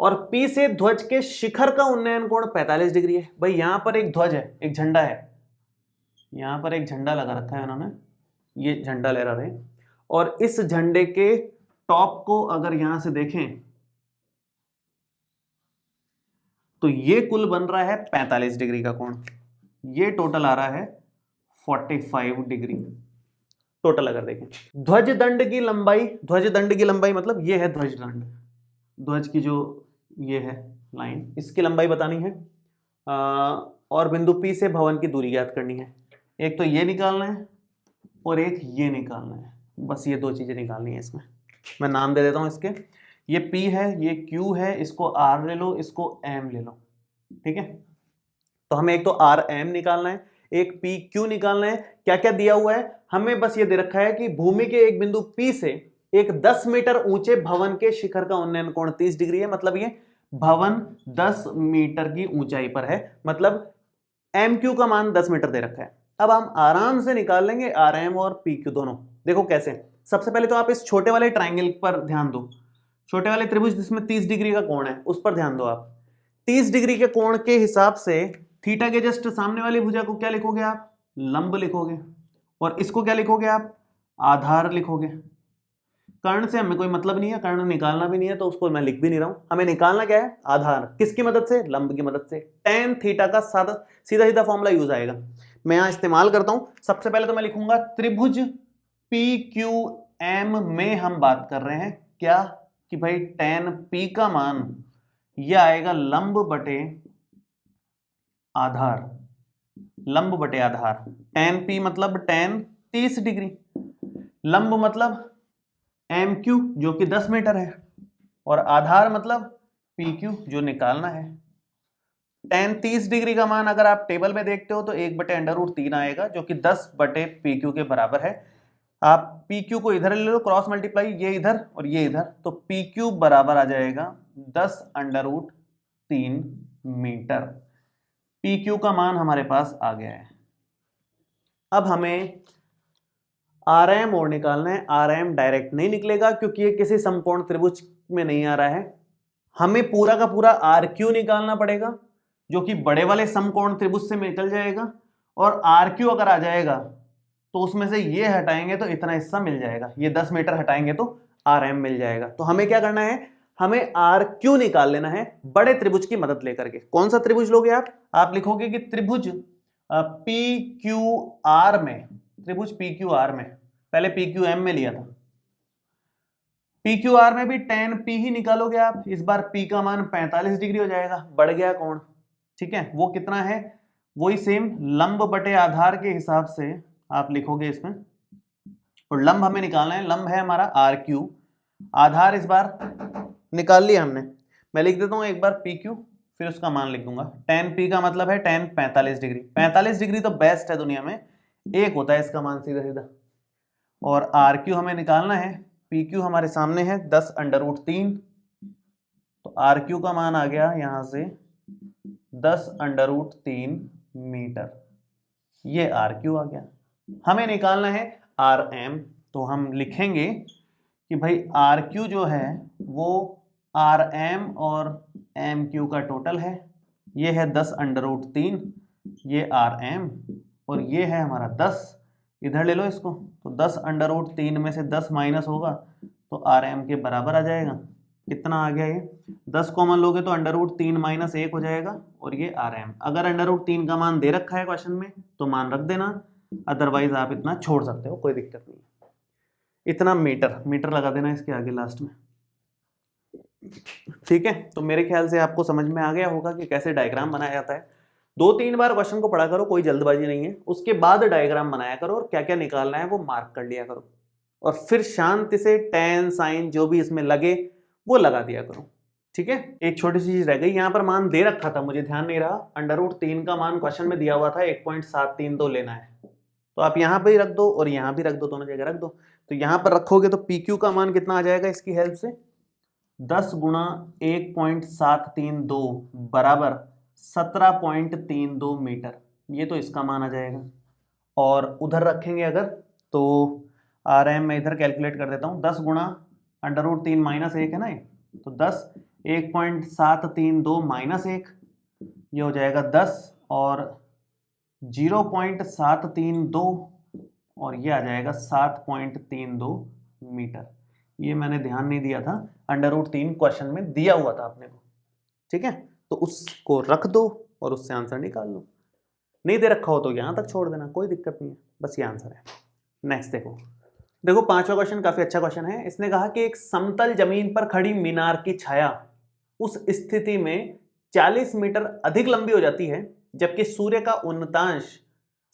और P से ध्वज के शिखर का उन्नयन कोण 45 डिग्री है। भाई यहां पर एक ध्वज है, एक झंडा है, यहां पर एक झंडा लगा रखा है उन्होंने, ये झंडा लहरा रहे हैं, और इस झंडे के टॉप को अगर यहां से देखें तो ये कुल बन रहा है 45 डिग्री का कोण, ये टोटल आ रहा है 45 डिग्री टोटल। अगर देखें ध्वज दंड की लंबाई मतलब ये है ध्वज दंड, ध्वज की जो ये है लाइन, इसकी लंबाई बतानी है, और बिंदु P से भवन की दूरी ज्ञात करनी है। एक तो ये निकालना है और एक ये निकालना है, बस ये दो चीजें निकालनी है। इसमें मैं नाम दे देता हूं इसके, ये P है, ये Q है, इसको R ले लो, इसको M ले लो। ठीक है, तो हमें एक तो RM निकालना है, एक PQ निकालना है। क्या क्या दिया हुआ है हमें? बस ये दे रखा है कि भूमि के एक बिंदु P से एक 10 मीटर ऊंचे भवन के शिखर का उन्नयन कोण 30 डिग्री है, मतलब ये भवन 10 मीटर की ऊंचाई पर है, मतलब MQ का मान 10 मीटर दे रखा है। अब हम आराम से निकाल लेंगे RM और PQ दोनों। देखो कैसे। सबसे पहले तो आप इस छोटे वाले ट्राइंगल पर ध्यान दो, छोटे वाले त्रिभुज जिसमें 30 डिग्री का कोण है उस पर ध्यान दो आप। 30 डिग्री के कोण के हिसाब से थीटा के जस्ट सामने वाली भुजा को क्या लिखोगे आप? लंब लिखोगे, और इसको क्या लिखोगे आप? आधार लिखोगे। कर्ण से हमें कोई मतलब नहीं है, कर्ण निकालना भी नहीं है, तो उसको मैं लिख भी नहीं रहा हूं। हमें निकालना क्या है? आधार। किसकी मदद से? लंब की मदद से। tan थीटा का सीधा सीधा फॉर्मूला यूज आएगा, मैं यहां इस्तेमाल करता हूं। सबसे पहले तो मैं लिखूंगा त्रिभुज PQM में हम बात कर रहे हैं क्या कि भाई tan P का मान यह आएगा लंब बटे आधार, लंब बटे आधार। tan P मतलब tan 30 डिग्री, लंब मतलब MQ जो कि 10 मीटर है, और आधार मतलब PQ जो निकालना है। tan 30 डिग्री का मान अगर आप टेबल में देखते हो तो 1/√3 आएगा, जो कि 10/PQ के बराबर है। आप PQ को इधर ले लो, क्रॉस मल्टीप्लाई, ये इधर और ये इधर, तो PQ बराबर आ जाएगा 10√3 मीटर। PQ का मान हमारे पास आ गया है। अब हमें RM और निकालना है। RM डायरेक्ट नहीं निकलेगा क्योंकि ये किसी समकोण त्रिभुज में नहीं आ रहा है। हमें पूरा का पूरा RQ निकालना पड़ेगा, जो कि बड़े वाले समकोण त्रिभुज से निकल जाएगा, और RQ अगर आ जाएगा तो उसमें से ये हटाएंगे तो इतना हिस्सा मिल जाएगा, ये 10 मीटर हटाएंगे तो RM मिल जाएगा। तो हमें क्या करना है, हमें RQ निकाल लेना है बड़े त्रिभुज की मदद लेकर के। कौन सा त्रिभुज लोगे आप लिखोगे कि त्रिभुज PQR में, त्रिभुज PQR में, पहले PQM में लिया था, PQR में भी tan P ही निकालोगे आप। इस बार P का मान 45 डिग्री हो जाएगा, बढ़ गया कोण, ठीक है। वो कितना है, वही सेम लंब बटे आधार के हिसाब से आप लिखोगे इसमें, और लंब हमें निकालना है। लंब है हमारा RQ, आधार इस बार निकाल लिया हमने। मैं लिख देता हूं एक बार PQ, फिर उसका मान लिख दूंगा। tan P का मतलब है tan 45 डिग्री। 45 डिग्री तो बेस्ट है दुनिया में, एक होता है इसका मान सीधा सीधा। और RQ हमें निकालना है, PQ हमारे सामने है 10√3, तो RQ का मान आ गया यहां से 10√3 मीटर। ये RQ आ गया। हमें निकालना है RM, तो हम लिखेंगे कि भाई RQ जो है वो RM और MQ का टोटल है। ये है 10√3, ये RM, और ये है हमारा 10। इधर ले लो इसको, तो 10√3 में से 10 माइनस होगा तो RM के बराबर आ जाएगा। कितना आ गया, ये 10 कॉमन लोगे तो √3 माइनस 1 हो जाएगा, और ये RM। अगर √3 का मान दे रखा है क्वेश्चन में तो मान रख देना, अदरवाइज आप इतना छोड़ सकते हो, कोई दिक्कत नहीं। इतना मीटर लगा देना इसके आगे लास्ट में, ठीक है। तो मेरे ख्याल से आपको समझ में आ गया होगा कि कैसे डायग्राम बनाया जाता है। 2-3 बार क्वेश्चन को पढ़ा करो, कोई जल्दबाजी नहीं है। उसके बाद डायग्राम बनाया करो और क्या क्या निकालना है वो मार्क कर लिया करो, और फिर शांति से tan sin जो भी इसमें लगे वो लगा दिया करो, ठीक है। एक छोटी सी चीज रह गई, यहाँ पर मान दे रखा था, मुझे ध्यान नहीं रहा। √3 का मान क्वेश्चन में दिया हुआ था 1.732 लेना है, तो आप यहाँ पे ही रख दो और यहाँ भी रख दो, दोनों जगह रख दो। तो यहाँ पर रखोगे तो PQ का मान कितना आ जाएगा इसकी हेल्प से, 10 गुणा 1.732 बराबर 17.32 मीटर। ये तो इसका मान आ जाएगा। और उधर रखेंगे अगर तो RM मैं इधर कैलकुलेट कर देता हूँ, 10 गुणा √3 माइनस 1 है ना, तो 10, 1.732 माइनस 1, ये हो जाएगा 10, और 0.732, और ये आ जाएगा 7.32 मीटर। ये मैंने ध्यान नहीं दिया था, √3 क्वेश्चन में दिया हुआ था अपने को, ठीक है। तो उसको रख दो और उससे आंसर निकाल लो। नहीं दे रखा हो तो यहां तक छोड़ देना, कोई दिक्कत नहीं है, बस ये आंसर है। नेक्स्ट देखो 5वां क्वेश्चन काफी अच्छा क्वेश्चन है। इसने कहा कि एक समतल जमीन पर खड़ी मीनार की छाया उस स्थिति में 40 मीटर अधिक लंबी हो जाती है जबकि सूर्य का उन्नतांश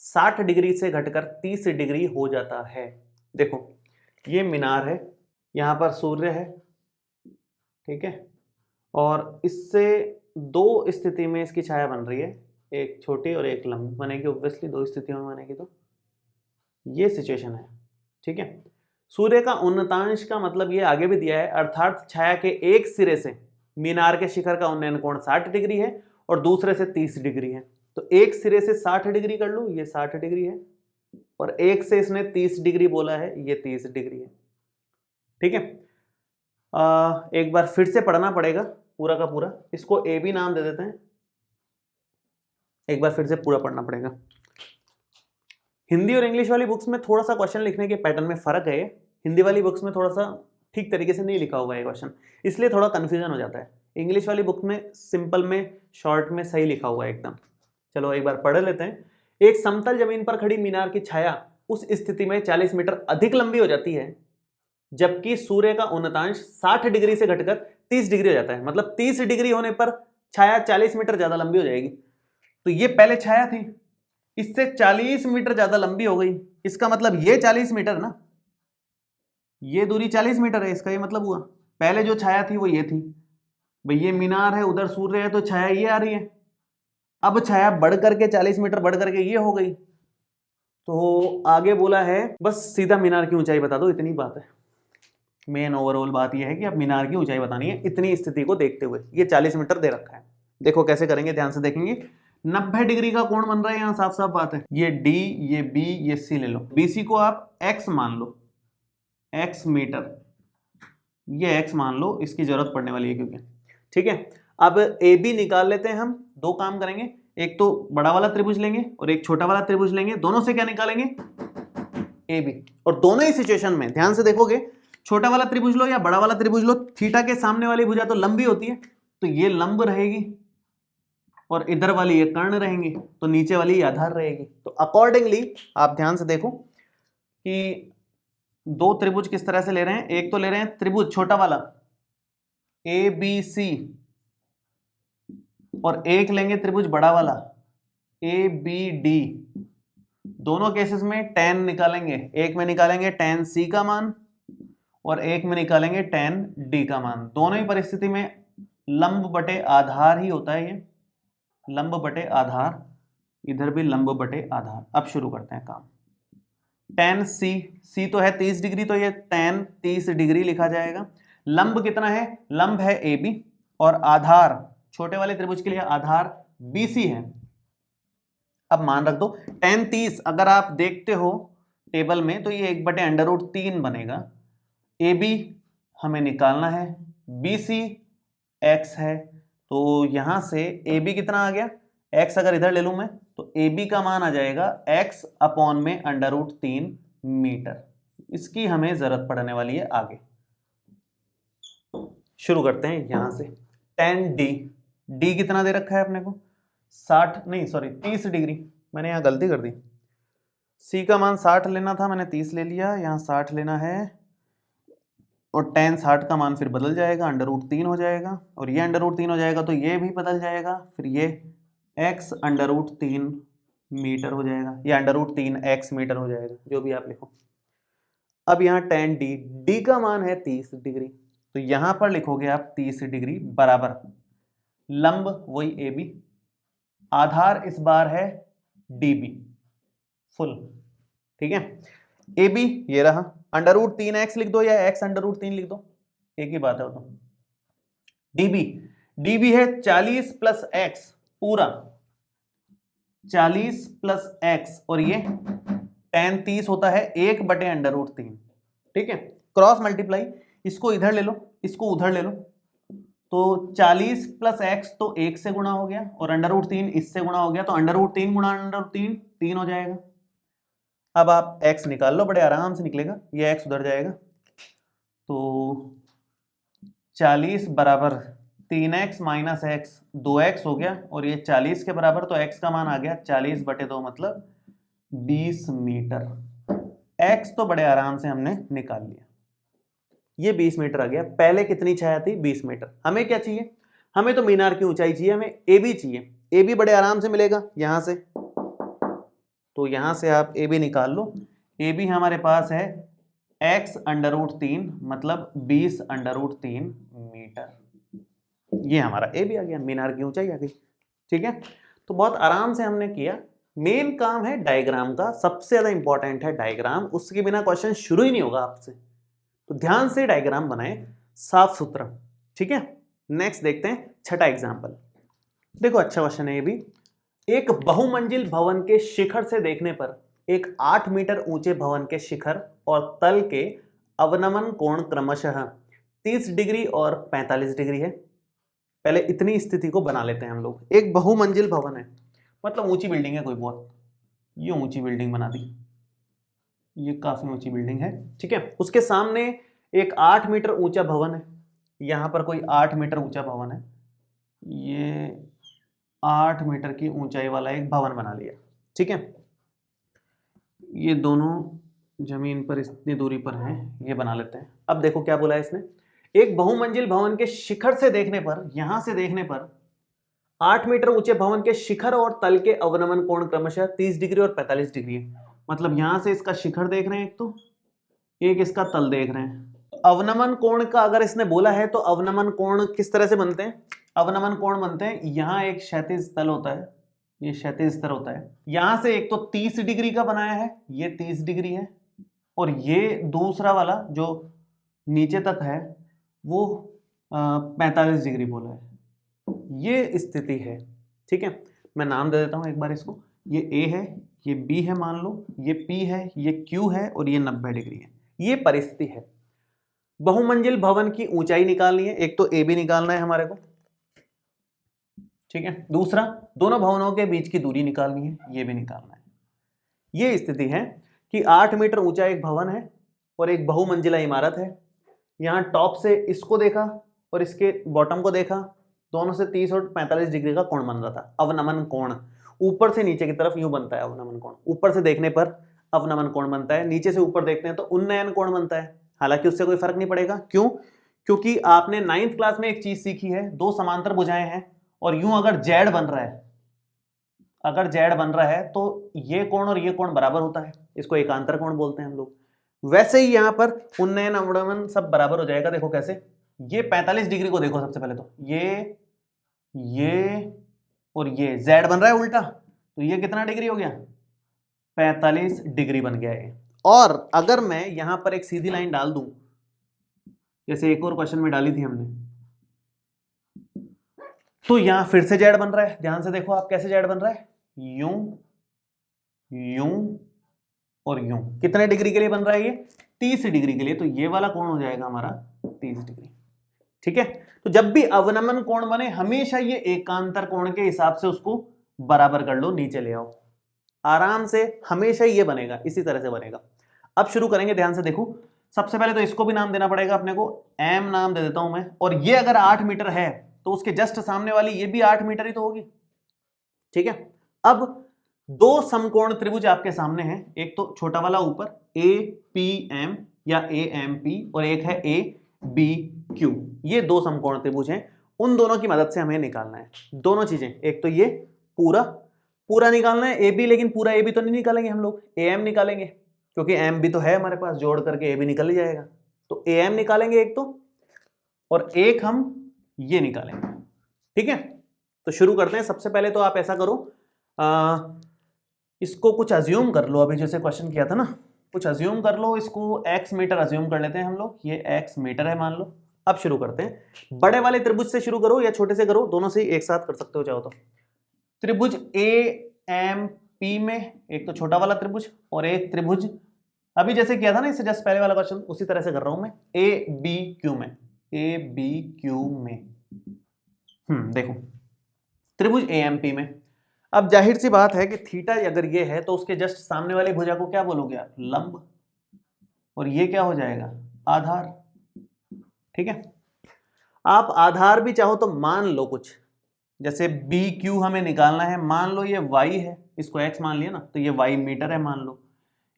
60 डिग्री से घटकर 30 डिग्री हो जाता है। देखो ये मीनार है, यहां पर सूर्य है, ठीक है, और इससे दो स्थिति में इसकी छाया बन रही है, एक छोटी और एक लंबी बनेगी, ऑब्वियसली 2 स्थितियों में बनेगी। तो ये सिचुएशन है, ठीक है। सूर्य का उन्नतांश का मतलब ये आगे भी दिया है, अर्थात छाया के एक सिरे से मीनार के शिखर का उन्नयन कोण 60 डिग्री है और दूसरे से 30 डिग्री है। तो एक सिरे से 60 डिग्री कर लो, ये 60 डिग्री है, और एक से इसने 30 डिग्री बोला है, ये 30 डिग्री है, ठीक है। एक बार फिर से पढ़ना पड़ेगा पूरा का पूरा, इसको ए भी नाम दे देते हैं। एक बार फिर से पूरा पढ़ना पड़ेगा। हिंदी और इंग्लिश वाली बुक्स में थोड़ा सा क्वेश्चन लिखने के पैटर्न में फर्क है। हिंदी वाली बुक्स में थोड़ा सा ठीक तरीके से नहीं लिखा हुआ है क्वेश्चन, इसलिए थोड़ा कंफ्यूजन हो जाता है। इंग्लिश वाली बुक में सिंपल में शॉर्ट में सही लिखा हुआ है एकदम। चलो एक बार पढ़ लेते हैं। एक समतल जमीन पर खड़ी मीनार की छाया उस स्थिति में 40 मीटर अधिक लंबी हो जाती है जबकि सूर्य का उन्नतांश 60 डिग्री से घटकर 30 डिग्री हो जाता है। मतलब 30 डिग्री होने पर छाया 40 मीटर ज्यादा लंबी हो जाएगी। तो ये पहले छाया थी, इससे 40 मीटर ज्यादा लंबी हो गई, इसका मतलब ये 40 मीटर ना, ये दूरी 40 मीटर है, इसका ये मतलब हुआ। पहले जो छाया थी वो ये थी भाई, ये मीनार है, उधर सूर्य है, तो छाया ये आ रही है। अब छाया बढ़ करके 40 मीटर बढ़ करके ये हो गई। तो आगे बोला है बस सीधा मीनार की ऊंचाई बता दो, इतनी बात है। मेन ओवरऑल बात यह है कि अब मीनार की ऊंचाई बतानी है इतनी स्थिति को देखते हुए। ये 40 मीटर दे रखा है, देखो कैसे करेंगे, ध्यान से देखेंगे। 90 डिग्री का कोण बन रहा है, यहां साफ साफ बात है। ये डी, ये बी, ये सी ले लो। बीसी को आप एक्स मान लो, एक्स मीटर, ये एक्स मान लो, इसकी जरूरत पड़ने वाली है क्योंकि, ठीक है। अब ए बी निकाल लेते हैं हम। दो काम करेंगे, एक तो बड़ा वाला त्रिभुज लेंगे और एक छोटा वाला त्रिभुज लेंगे। दोनों से क्या निकालेंगे, ए बी। और दोनों ही सिचुएशन में ध्यान से देखोगे, छोटा वाला त्रिभुज लो या बड़ा वाला त्रिभुज लो, थीटा के सामने वाली भुजा तो लंबी होती है, तो ये लंब रहेगी और इधर वाली ये कर्ण रहेंगी, तो नीचे वाली ये आधार रहेगी। तो अकॉर्डिंगली आप ध्यान से देखो कि दो त्रिभुज किस तरह से ले रहे हैं। एक तो ले रहे हैं त्रिभुज छोटा वाला ए बी सी, और एक लेंगे त्रिभुज बड़ा वाला ए बी डी। दोनों केसेस में tan निकालेंगे, एक में निकालेंगे tan C का मान और एक में निकालेंगे tan D का मान। दोनों ही परिस्थिति में लंब बटे आधार ही होता है, ये लंब बटे आधार, इधर भी लंब बटे आधार। अब शुरू करते हैं काम। tan C तो है 30 डिग्री, तो ये tan 30 डिग्री लिखा जाएगा। लंब कितना है, लंब है AB और आधार छोटे वाले त्रिभुज के लिए आधार BC है। अब मान रख दो tan 30, अगर आप देखते हो टेबल में तो ये 1/√3 बनेगा। AB हमें निकालना है, BC x है, तो यहां से AB कितना आ गया, x अगर इधर ले लूं मैं तो AB का मान आ जाएगा x अपॉन में √3 मीटर। इसकी हमें जरूरत पड़ने वाली है आगे। शुरू करते हैं यहां से। tan D कितना दे रखा है अपने को, 30 डिग्री, मैंने यहाँ गलती कर दी। C का मान 60 लेना था, मैंने 30 ले लिया, यहाँ 60 लेना है। और tan 60 का मान फिर बदल जाएगा, √3 हो जाएगा, और ये √3 हो जाएगा तो ये भी बदल जाएगा, फिर ये x √3 मीटर हो जाएगा, या √3x मीटर हो जाएगा, जो भी आप लिखो। अब यहाँ tan D का मान है 30 डिग्री, तो यहाँ पर लिखोगे आप 30 डिग्री बराबर लंब वही AB, आधार इस बार है DB फुल, ठीक है। AB ये रहा, √3x लिख दो या x √3 लिख दो, एक ही बात है वो तो। DB है 40 + x पूरा, 40 + x, और ये tan 30 होता है 1/√3, ठीक है। क्रॉस मल्टीप्लाई, इसको इधर ले लो, इसको उधर ले लो, तो 40 + x तो 1 से गुणा हो गया और √3 इससे गुणा हो गया, तो √3 गुणा √3 3 हो जाएगा। अब आप x निकाल लो, बड़े आराम से निकलेगा, ये x उधर जाएगा, तो 40 बराबर 3x - x 2x हो गया, और ये 40 के बराबर, तो x का मान आ गया 40/2 मतलब 20 मीटर। x तो बड़े आराम से हमने निकाल लिया, ये 20 मीटर आ गया। पहले कितनी छाया थी, 20 मीटर। हमें क्या चाहिए, हमें तो मीनार की ऊंचाई चाहिए, हमें AB चाहिए। AB बड़े आराम से मिलेगा यहां से, तो यहां से आप AB निकाल लो। AB हमारे पास है x √3 मतलब 20/3 मीटर। ये हमारा AB आ गया, मीनार की ऊंचाई आ गई, ठीक है। तो बहुत आराम से हमने किया। मेन काम है डायग्राम का, सबसे ज्यादा इंपॉर्टेंट है डायग्राम, उसके बिना क्वेश्चन शुरू ही नहीं होगा आपसे, तो ध्यान से डायग्राम बनाएं साफ सुथरा, ठीक है। नेक्स्ट देखते हैं छठा एग्जांपल। देखो अच्छा क्वेश्चन है ये भी। एक बहुमंजिल भवन के शिखर से देखने पर एक 8 मीटर ऊंचे भवन के शिखर और तल के अवनमन कोण क्रमशः 30 डिग्री और 45 डिग्री है। पहले इतनी स्थिति को बना लेते हैं हम लोग। एक बहुमंजिल भवन है, मतलब ऊंची बिल्डिंग है कोई बहुत, ये ऊंची बिल्डिंग बना दी, ये काफी ऊंची बिल्डिंग है, ठीक है। उसके सामने एक 8 मीटर ऊंचा भवन है, यहां पर कोई 8 मीटर ऊंचा भवन है, ये 8 मीटर की ऊंचाई वाला एक भवन बना लिया, ठीक है। ये दोनों जमीन पर इतनी दूरी पर हैं, ये बना लेते हैं। अब देखो क्या बोला है इसने, एक बहुमंजिल भवन के शिखर से देखने पर, यहां से देखने पर 8 मीटर ऊंचे भवन के शिखर और तल के अवनमन कोण क्रमशः 30 डिग्री और 45 डिग्री है। मतलब यहां से इसका शिखर देख रहे हैं एक तो, एक इसका तल देख रहे हैं। अवनमन कोण का अगर इसने बोला है तो अवनमन कोण किस तरह से बनते हैं? अवनमन कोण बनते हैं, यहां एक क्षैतिज तल होता है, ये क्षैतिज स्तर होता है, यहां से एक तो 30 डिग्री का बनाया है, ये 30 डिग्री है, और ये दूसरा वाला जो नीचे तक है वो 45 डिग्री बोला है। ये स्थिति है, ठीक है। मैं नाम दे देता हूं एक बार इसको, ये ए है, ये बी है मान लो, ये पी है, ये क्यू है, और ये 90 डिग्री है। ये परिस्थिति है। बहुमंजिल भवन की ऊंचाई निकालनी है, एक तो ए बी निकालना है हमारे को, ठीक है। दूसरा दोनों भवनों के बीच की दूरी निकालनी है, ये भी निकालना है। ये स्थिति है कि 8 मीटर ऊंचा एक भवन है और एक बहुमंजिला इमारत है। यहां टॉप से इसको देखा और इसके बॉटम को देखा, दोनों से 30 और 45 डिग्री का कोण बन रहा था, अवनमन कोण। ऊपर से नीचे की तरफ यूं बनता है अवनमन कोण, ऊपर से देखने पर अवनमन कोण बनता है, नीचे से ऊपर देखते हैं तो उन्नयन कोण बनता है। हालांकि उससे कोई फर्क नहीं पड़ेगा, क्यों? क्योंकि आपने 9th क्लास में एक चीज सीखी है, दो समांतर भुजाएं हैं और यूं अगर जेड बन रहा है, अगर जेड बन रहा है तो ये कोण और ये कोण बराबर होता है, इसको एकांतर कोण बोलते हैं हम लोग। वैसे ही यहां पर उन्नयन अवनमन सब बराबर हो जाएगा। देखो कैसे, ये 45 डिग्री को देखो, सबसे पहले तो ये और ये जेड बन रहा है उल्टा, तो ये कितना डिग्री हो गया? 45 डिग्री बन गया ये। और अगर मैं यहां पर एक सीधी लाइन डाल दूं, जैसे एक और क्वेश्चन में डाली थी हमने, तो यहां फिर से जेड बन रहा है। ध्यान से देखो आप कैसे जेड बन रहा है, यूं यूं और यूं। कितने डिग्री के लिए बन रहा है ये? 30 डिग्री के लिए। तो ये वाला कोण हो जाएगा हमारा 30 डिग्री, ठीक है। तो जब भी अवनमन कोण बने हमेशा ये एकांतर कोण के हिसाब से उसको बराबर कर लो, नीचे ले आओ, आराम से हमेशा ये बनेगा, इसी तरह से बनेगा। अब शुरू करेंगे, ध्यान से देखो। सबसे पहले तो इसको भी नाम देना पड़ेगा अपने को, एम नाम दे देता हूं मैं। और ये अगर 8 मीटर है तो उसके जस्ट सामने वाली ये भी 8 मीटर ही तो होगी, ठीक है। अब दो समकोण त्रिभुज आपके सामने हैं, एक तो छोटा वाला ऊपर ए पी एम या ए एम पी, और एक है ए बी क्यू। ये दो समकोण त्रिभुज हैं, उन दोनों की मदद से हमें निकालना है दोनों चीजें। एक तो ये पूरा निकालना है ए बी, लेकिन पूरा ए बी तो नहीं निकालेंगे हम लोग, ए एम निकालेंगे, क्योंकि एम बी तो है हमारे पास, जोड़ करके ए बी निकल ही जाएगा। तो ए एम निकालेंगे एक तो, और एक हम ये निकालेंगे, ठीक है। तो शुरू करते हैं। सबसे पहले तो आप ऐसा करो, इसको कुछ अज्यूम कर लो, अभी जैसे क्वेश्चन किया था ना, कुछ अज्यूम कर लो, इसको x मीटर अज्यूम कर लेते हैं हम लोग, ये x मीटर है मान लो। अब शुरू करते हैं, बड़े वाले त्रिभुज से शुरू करो या छोटे से करो, दोनों से एक साथ कर सकते हो चाहो तो। त्रिभुज AMP में एक तो छोटा वाला त्रिभुज और एक त्रिभुज, अभी जैसे किया था ना इससे जस्ट पहले वाला क्वेश्चन, उसी तरह से कर रहा हूं मैं, ABQ में, ABQ में। देखो त्रिभुज AMP में, अब जाहिर सी बात है कि थीटा अगर ये है तो उसके जस्ट सामने वाली भुजा को क्या बोलोगे आप? लंब। और ये क्या हो जाएगा? आधार, ठीक है। आप आधार भी चाहो तो मान लो कुछ, जैसे बी क्यू हमें निकालना है, मान लो ये y है, इसको x मान लिया ना, तो ये y मीटर है मान लो,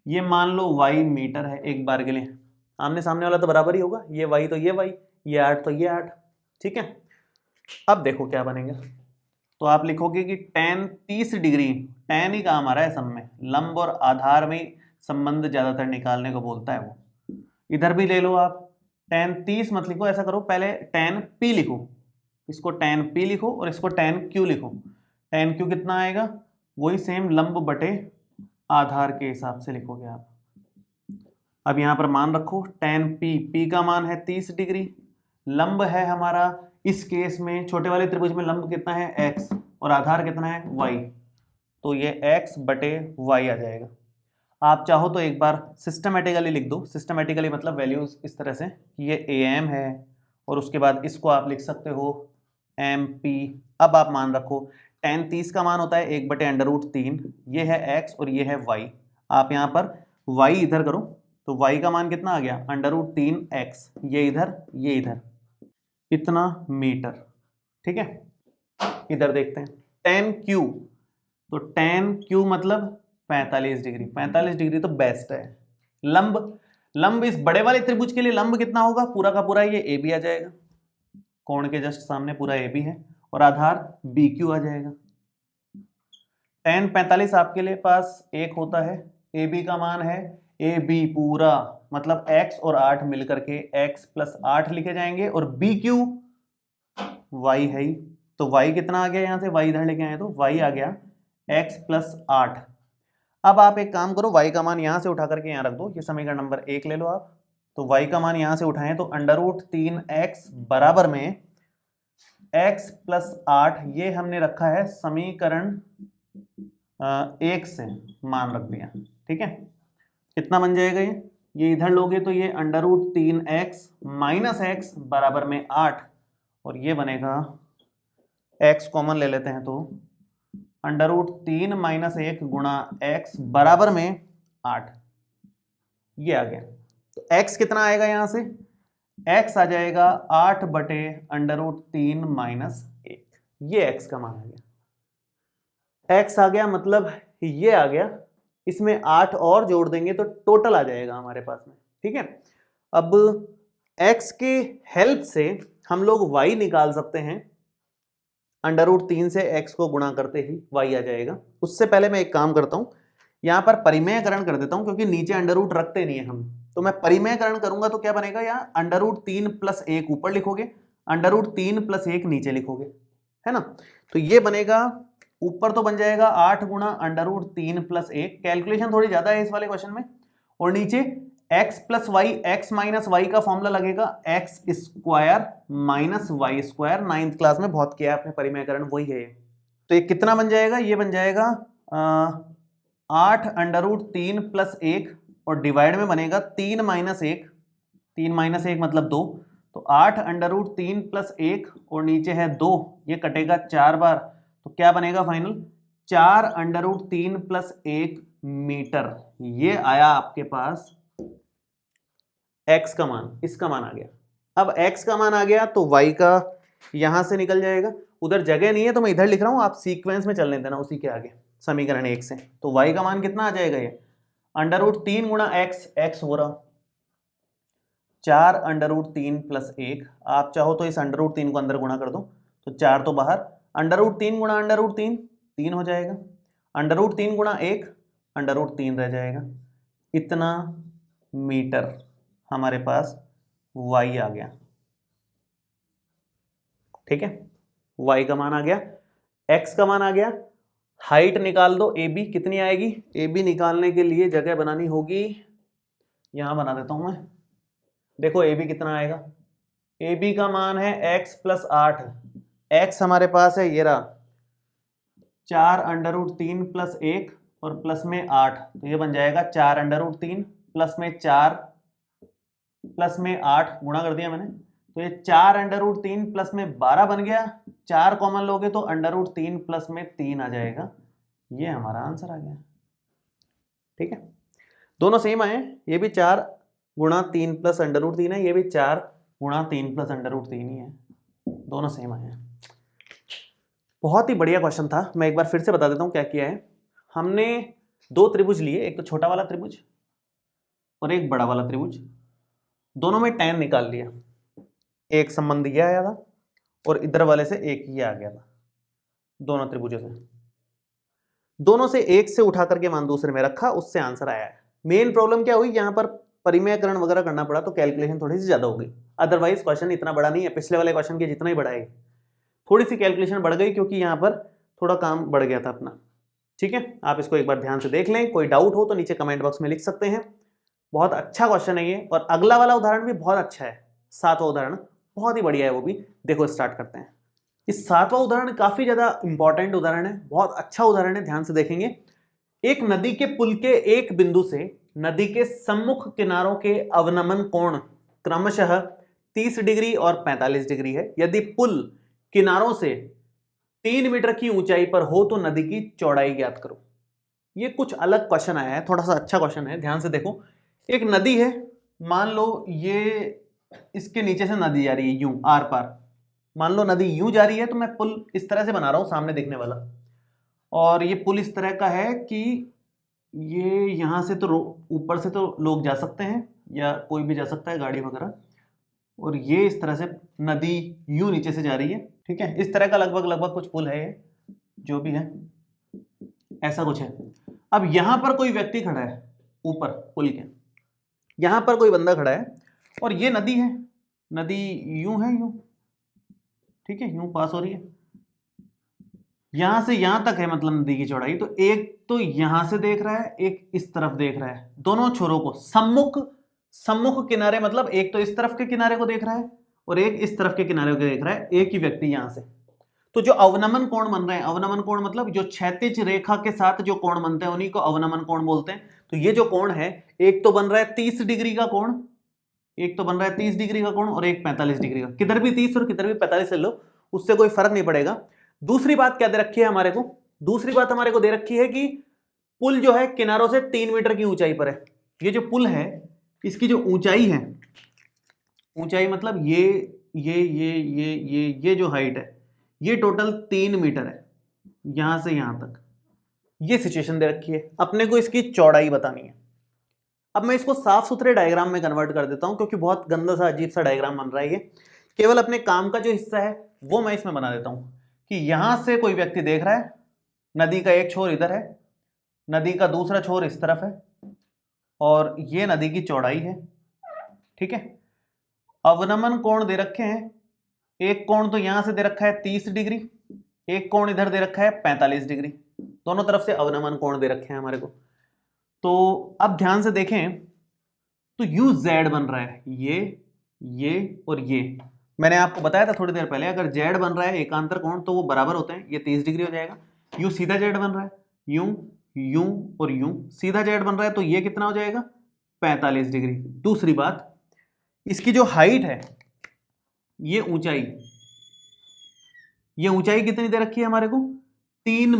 ये मान लो y मीटर है। एक बार के लिए आमने सामने वाला तो बराबर ही होगा, ये y तो ये y, ये 8 तो ये 8, ठीक है। अब देखो क्या बनेगा, तो आप लिखोगे कि tan 30 डिग्री, tan ही काम आ रहा है सब में, लंब और आधार में संबंध ज्यादातर निकालने को बोलता है वो। इधर भी ले लो आप, tan 30 मत लिखो, ऐसा करो पहले tan p लिखो, इसको tan p लिखो और इसको tan q लिखो। tan q कितना आएगा? वही सेम लंब बटे आधार के हिसाब से लिखोगे आप। अब यहां पर मान रखो tan p का मान है 30 डिग्री, लंब है हमारा इस केस में, छोटे वाले त्रिभुज में लंब कितना है? x, और आधार कितना है? y, तो ये x बटे y आ जाएगा। आप चाहो तो एक बार सिस्टमेटिकली लिख दो, सिस्टमेटिकली मतलब वैल्यूज इस तरह से कि ये am है और उसके बाद इसको आप लिख सकते हो mp। अब आप मान रखो tan 30 का मान होता है 1 बटे √3, ये है x और ये है y। आप यहाँ पर y इधर करो तो y का मान कितना आ गया? √3x, ये इधर ये इधर, इतना मीटर, ठीक है। इधर देखते हैं tan q, तो tan q मतलब 45 डिग्री, 45 डिग्री तो बेस्ट है। लंब इस बड़े वाले त्रिभुज के लिए लंब कितना होगा? पूरा का पूरा ये ए बी आ जाएगा, कोण के जस्ट सामने पूरा ए बी है, और आधार बी क्यू आ जाएगा। tan 45 आपके लिए पास एक होता है, ए बी का मान है ए बी पूरा मतलब x और 8 मिलकर के x प्लस 8 लिखे जाएंगे, और बी क्यू y है ही, तो y कितना आ गया, यहां से y इधर लेके आए तो y आ गया x प्लस 8। अब आप एक काम करो, y का मान यहां से उठा करके यहां रख दो, ये समीकरण नंबर 1 ले लो आप। तो y का मान यहां से उठाएं तो √3x बराबर में x प्लस 8, ये हमने रखा है समीकरण 1 से मान रख दिया, ठीक है। कितना बन जाएगा ये इधर लोगे तो ये √3x माइनस x बराबर में 8, और ये बनेगा x कॉमन ले लेते हैं तो √3 माइनस 1 गुणा x बराबर में 8, ये आ गया। तो x कितना आएगा, यहां से x आ जाएगा 8 बटे √3 माइनस 1, ये x का मान आ गया। x आ गया मतलब ये आ गया, इसमें 8 और जोड़ देंगे तो टोटल आ जाएगा हमारे पास में, ठीक है। अब x के हेल्प से हम लोग y निकाल सकते हैं, √3 से x को गुणा करते ही y आ जाएगा। उससे पहले मैं एक काम करता हूं, यहां पर परिमेयकरण कर देता हूं, क्योंकि नीचे अंडर रखते नहीं है हम, तो मैं परिमेयकरण करूंगा तो क्या बनेगा, यहाँ √3 प्लस 1 ऊपर लिखोगे, √3 प्लस 1 नीचे लिखोगे, है ना। तो ये बनेगा, ऊपर तो बन जाएगा 8 गुणा √3 प्लस 1, कैलकुलेशन थोड़ी ज्यादा है इस वाले क्वेश्चन में, और नीचे x plus y, x minus y का फॉर्मूला लगेगा x square minus y square, 9th class में बहुत किया आपने परिमेयकरण, वही है। तो ये कितना बन जाएगा, ये बन जाएगा 8 √3 प्लस 1, और डिवाइड में बनेगा 3 माइनस 1, 3 माइनस 1 मतलब 2, तो 8 √3 प्लस 1 और नीचे है 2, ये कटेगा 4 बार, तो क्या बनेगा फाइनल, 4 √3 प्लस 1 मीटर, ये आया आपके पास x का मान, इसका मान आ गया। अब x का मान आ गया तो y का यहां से निकल जाएगा, उधर जगह नहीं है तो मैं इधर लिख रहा हूं, आप सीक्वेंस में चलने देना उसी के आगे, समीकरण 1 से। तो y का मान कितना आ जाएगा, ये √3 गुणा x हो रहा 4 √3 प्लस 1, आप चाहो तो इस √3 को अंदर गुणा कर दो, तो 4 तो बाहर, √3 गुणा √3 3 हो जाएगा, √3 गुणा 1 √3 रह जाएगा, इतना मीटर हमारे पास y आ गया, ठीक है। y का मान आ गया, x का मान आ गया, हाइट निकाल दो ab कितनी आएगी, ab निकालने के लिए जगह बनानी होगी, यहां बना देता हूं मैं, देखो ab कितना आएगा, ab का मान है x प्लस 8, x हमारे पास है ये रहा 4 √3 प्लस 1 और प्लस में 8, तो ये बन जाएगा 4 √3 प्लस में 4 प्लस में 8 गुणा कर दिया मैंने, तो ये 4 √3 प्लस में 12 बन गया, 4 कॉमन लोगे तो √3 प्लस में 3 आ जाएगा, ये हमारा आंसर आ गया, ठीक है। दोनों सेम आए, ये भी 4 गुणा 3 प्लस √3 है, ये भी 4 गुणा 3 प्लस √3 ही है, दोनों सेम आए हैं। बहुत ही बढ़िया क्वेश्चन था, मैं एक बार फिर से बता देता हूं क्या किया है। हमने 2 त्रिभुज लिए, एक तो छोटा वाला त्रिभुज और एक बड़ा वाला त्रिभुज, दोनों में tan निकाल लिया, एक संबंध ये आया था और इधर वाले से एक ये आ गया था, दोनों त्रिभुजों से, दोनों से एक से उठा करके मान दूसरे में रखा, उससे आंसर आया है। मेन प्रॉब्लम क्या हुई, यहां पर परिमेयकरण वगैरह करना पड़ा, तो कैलकुलेशन थोड़ी सी ज्यादा हो गई, अदरवाइज क्वेश्चन इतना बड़ा नहीं है, पिछले वाले क्वेश्चन के जितना ही बड़ा है, थोड़ी सी कैलकुलेशन बढ़ गई क्योंकि यहाँ पर थोड़ा काम बढ़ गया था अपना, ठीक है। आप इसको एक बार ध्यान से देख लें, कोई डाउट हो तो नीचे कमेंट बॉक्स में लिख सकते हैं। बहुत अच्छा क्वेश्चन है ये, और अगला वाला उदाहरण भी बहुत अच्छा है, 7वां उदाहरण बहुत ही बढ़िया है वो भी, देखो स्टार्ट करते हैं। इस 7वां उदाहरण काफी ज्यादा इंपॉर्टेंट उदाहरण है, बहुत अच्छा उदाहरण है, ध्यान से देखेंगे। एक नदी के पुल के एक बिंदु से नदी के सम्मुख किनारों के अवनमन कोण क्रमशः 30 डिग्री और 45 डिग्री है। यदि पुल किनारों से 3 मीटर की ऊंचाई पर हो तो नदी की चौड़ाई ज्ञात करो। ये कुछ अलग क्वेश्चन आया है, थोड़ा सा अच्छा क्वेश्चन है, ध्यान से देखो। एक नदी है, मान लो ये इसके नीचे से नदी जा रही है यूं आर पार, मान लो नदी यूं जा रही है, तो मैं पुल इस तरह से बना रहा हूं सामने देखने वाला, और ये पुल इस तरह का है कि ये यहां से तो ऊपर से तो लोग जा सकते हैं या कोई भी जा सकता है गाड़ी वगैरह, और ये इस तरह से नदी यूं नीचे से जा रही है, ठीक है। इस तरह का लगभग कुछ पुल है ये, जो भी है ऐसा कुछ है। अब यहां पर कोई व्यक्ति खड़ा है ऊपर पुल के, यहां पर कोई बंदा खड़ा है और ये नदी है, नदी यूं है, यूं, ठीक है, यूं पास हो रही है, यहां से यहां तक है मतलब नदी की चौड़ाई। तो एक तो यहां से देख रहा है, एक इस तरफ देख रहा है, दोनों छोरों को सम्मुख किनारे, मतलब एक तो इस तरफ के किनारे को देख रहा है और एक इस तरफ के किनारे को देख रहा है, एक ही व्यक्ति यहां से। तो जो अवनमन कोण बन रहे हैं, अवनमन कोण मतलब जो क्षैतिज रेखा के साथ जो कोण बनते हैं उन्हीं को अवनमन कोण बोलते हैं। तो ये जो कोण है, एक तो बन रहा है 30 डिग्री का कोण, एक तो बन रहा है 30 डिग्री का कोण और एक 45 डिग्री का। किधर भी 30 और किधर भी 45 ले लो, उससे कोई फर्क नहीं पड़ेगा। दूसरी बात क्या दे रखी है हमारे को, दूसरी बात हमारे को दे रखी है कि पुल जो है किनारों से 3 मीटर की ऊंचाई पर है। ये जो पुल है इसकी जो ऊंचाई है, ऊंचाई मतलब ये जो हाइट है ये टोटल 3 मीटर है, यहां से यहां तक। ये सिचुएशन दे रखी है, अपने को इसकी चौड़ाई बतानी है। अब मैं इसको साफ सुथरे डायग्राम में कन्वर्ट कर देता हूं, क्योंकि बहुत गंदा सा अजीब सा डायग्राम बन रहा है ये। केवल अपने काम का जो हिस्सा है वो मैं इसमें बना देता हूं कि यहां से कोई व्यक्ति देख रहा है, नदी का एक छोर इधर है, नदी का दूसरा छोर इस तरफ है और ये नदी की चौड़ाई है, ठीक है। अवनमन कोण दे रखे हैं, एक कोण तो यहां से दे रखा है 30 डिग्री, एक कोण इधर दे रखा है 45 डिग्री, दोनों तरफ से अवनमन कोण दे रखे हैं हमारे को। तो अब ध्यान से देखें तो यू जेड बन रहा है, ये और ये मैंने आपको बताया था थोड़ी देर पहले, अगर जेड बन रहा है एकांतर कोण तो वो बराबर होते हैं, ये 30 डिग्री हो जाएगा। यू सीधा जेड बन रहा है, यूं और यूं सीधा जेड बन रहा है, तो ये कितना हो जाएगा 45 डिग्री। दूसरी बात, इसकी जो हाइट है, ये ऊंचाई कितनी दे रखी है हमारे को 3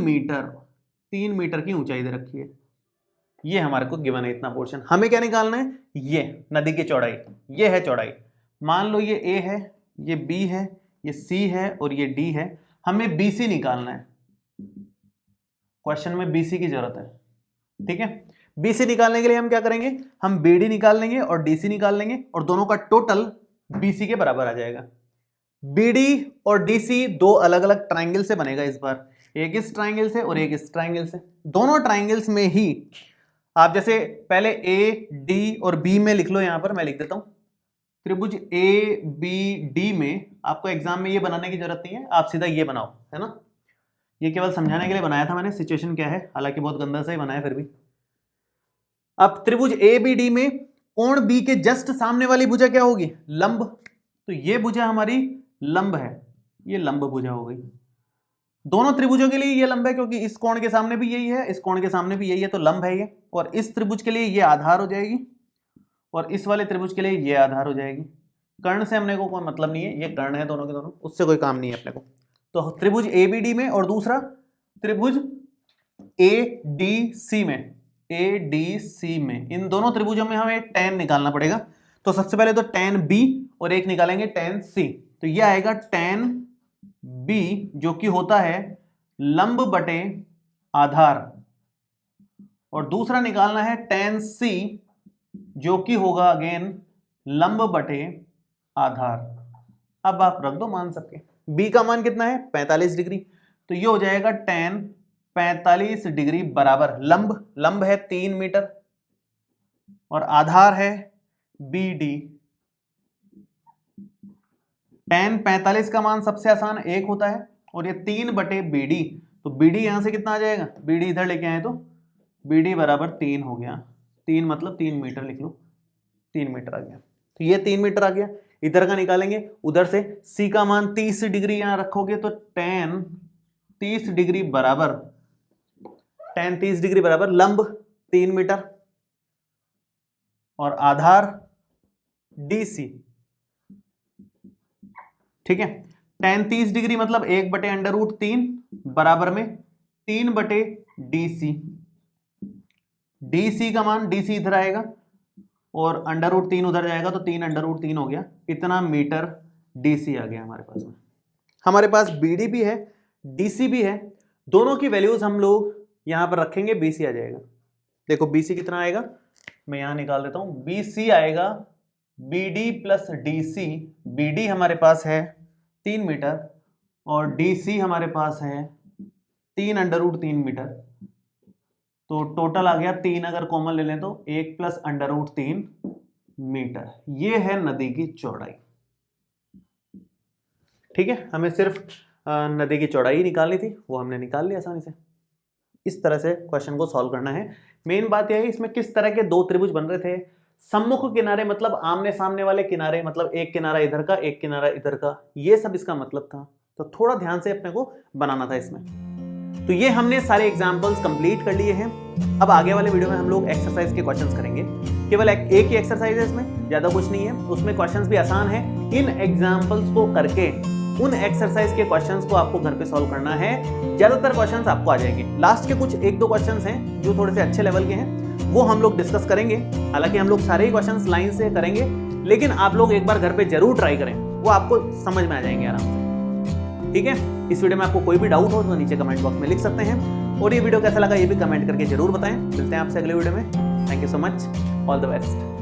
मीटर की ऊंचाई दे रखी है। ये हमारे को गिवन है इतना पोर्शन। हमें क्या निकालना है, ये नदी की चौड़ाई, ये है चौड़ाई। मान लो ये ए है, ये बी है, ये सी है और ये डी है। हमें बीसी निकालना है, क्वेश्चन में बीसी की जरूरत है, ठीक है। बीसी निकालने के लिए हम क्या करेंगे, हम बीडी निकाल लेंगे और डीसी निकाल लेंगे और दोनों का टोटल बीसी के बराबर आ जाएगा। बीडी और डीसी दो अलग अलग ट्राइंगल से बनेगा इस बार, एक इस ट्राइंगल से और एक इस ट्राइंगल से। दोनों ट्राइंगल्स में ही आप जैसे पहले ए डी और बी में लिख लो, यहां पर मैं लिख देता हूं त्रिभुज ए बी डी में। आपको एग्जाम में ये बनाने की जरूरत नहीं है, आप सीधा ये बनाओ, है ना। ये केवल समझाने के लिए बनाया था मैंने, सिचुएशन क्या है, हालांकि बहुत गंदा सा ही बनाया फिर भी। अब त्रिभुज ए बी डी में कोण बी के जस्ट सामने वाली भुजा क्या होगी, लंब। तो ये भुजा हमारी लंब है, ये लंब भुजा हो गई। दोनों त्रिभुजों के लिए ये लंब है, क्योंकि इस कोण के सामने भी यही है, इस कोण के सामने भी यही है, तो लंब है ये। और इस त्रिभुज के लिए ये आधार हो जाएगी और इस वाले त्रिभुज के लिए ये आधार हो जाएगी। कर्ण से हमने को कोई मतलब नहीं है, ये कर्ण है दोनों के दोनों, उससे कोई काम नहीं है अपने को। तो त्रिभुज एबीडी में और दूसरा त्रिभुज एडीसी में, एडीसी में, इन दोनों त्रिभुजों में हमें tan निकालना पड़ेगा। तो सबसे पहले तो tan b और एक निकालेंगे tan c। तो ये आएगा tan b जो कि होता है लंब बटे आधार, और दूसरा निकालना है tan c जो कि होगा अगेन लंब बटे आधार। अब आप रख दो मान सबके, b का मान कितना है 45 डिग्री, तो ये हो जाएगा tan 45 डिग्री बराबर लंब है 3 मीटर और आधार है BD। tan 45 का मान सबसे आसान 1 होता है और ये 3 बटे BD, तो BD यहां से कितना आ जाएगा, BD इधर लेके आए तो BD बराबर 3 हो गया। 3 मतलब 3 मीटर लिख लो, 3 मीटर आ गया। तो ये 3 मीटर आ गया, इधर का निकालेंगे, उधर से C का मान 30 डिग्री यहां रखोगे तो tan 30 डिग्री बराबर, tan 30 डिग्री बराबर लंब 3 मीटर और आधार DC, ठीक है। tan 30 डिग्री मतलब 1 बटे अंडर रूट 3 बराबर में 3 बटे DC। DC का मान, DC इधर आएगा और अंडर रूट 3 उधर जाएगा तो 3 अंडर रूट 3 हो गया, इतना मीटर DC आ गया हमारे पास में। हमारे पास BD भी है DC भी है, दोनों की वैल्यूज हम लोग यहां पर रखेंगे, BC आ जाएगा। देखो BC कितना आएगा, मैं यहां निकाल देता हूं, BC आएगा BD प्लस DC। BD हमारे पास है 3 मीटर और DC हमारे पास है 3 अंडर रूट 3 मीटर, तो टोटल आ गया 3, अगर कॉमन ले लें तो 1 प्लस अंडर रूट 3 मीटर, ये है नदी की चौड़ाई। ठीक है, हमें सिर्फ नदी की चौड़ाई निकालनी थी, वो हमने निकाल लिया आसानी से। इस तरह से क्वेश्चन को सॉल्व करना है। मेन बात यह है इसमें किस तरह के दो त्रिभुज बन रहे थे। सम्मुख किनारे मतलब आमने सामने वाले किनारे, मतलब एक किनारा इधर का एक किनारा इधर का, ये सब इसका मतलब था। तो थोड़ा ध्यान से अपने को बनाना था इसमें। तो ये हमने सारे एग्जांपल्स कंप्लीट कर लिए हैं। अब आगे वाले वीडियो में हम लोग एक्सरसाइज के क्वेश्चंस करेंगे। केवल एक ही एक्सरसाइज है इसमें, ज्यादा कुछ नहीं है। उसमें क्वेश्चंस भी आसान है। इन एग्जांपल्स को करके उन एक्सरसाइज के क्वेश्चंस को आपको घर पे सॉल्व करना है। ज्यादातर क्वेश्चंस आपको आ जाएंगे। लास्ट के कुछ एक दो क्वेश्चंस हैं जो थोड़े से अच्छे लेवल के हैं, वो हम लोग डिस्कस करेंगे। हालांकि हम लोग सारे ही क्वेश्चंस लाइन से करेंगे, लेकिन आप लोग एक बार घर पे जरूर ट्राई करें, वो आपको समझ में आ जाएंगे आराम से। ठीक है, इस वीडियो में आपको कोई भी डाउट हो तो नीचे कमेंट बॉक्स में लिख सकते हैं। और ये वीडियो कैसा लगा ये भी कमेंट करके जरूर बताएं। मिलते हैं आपसे अगले वीडियो में। Thank you so much, all the best.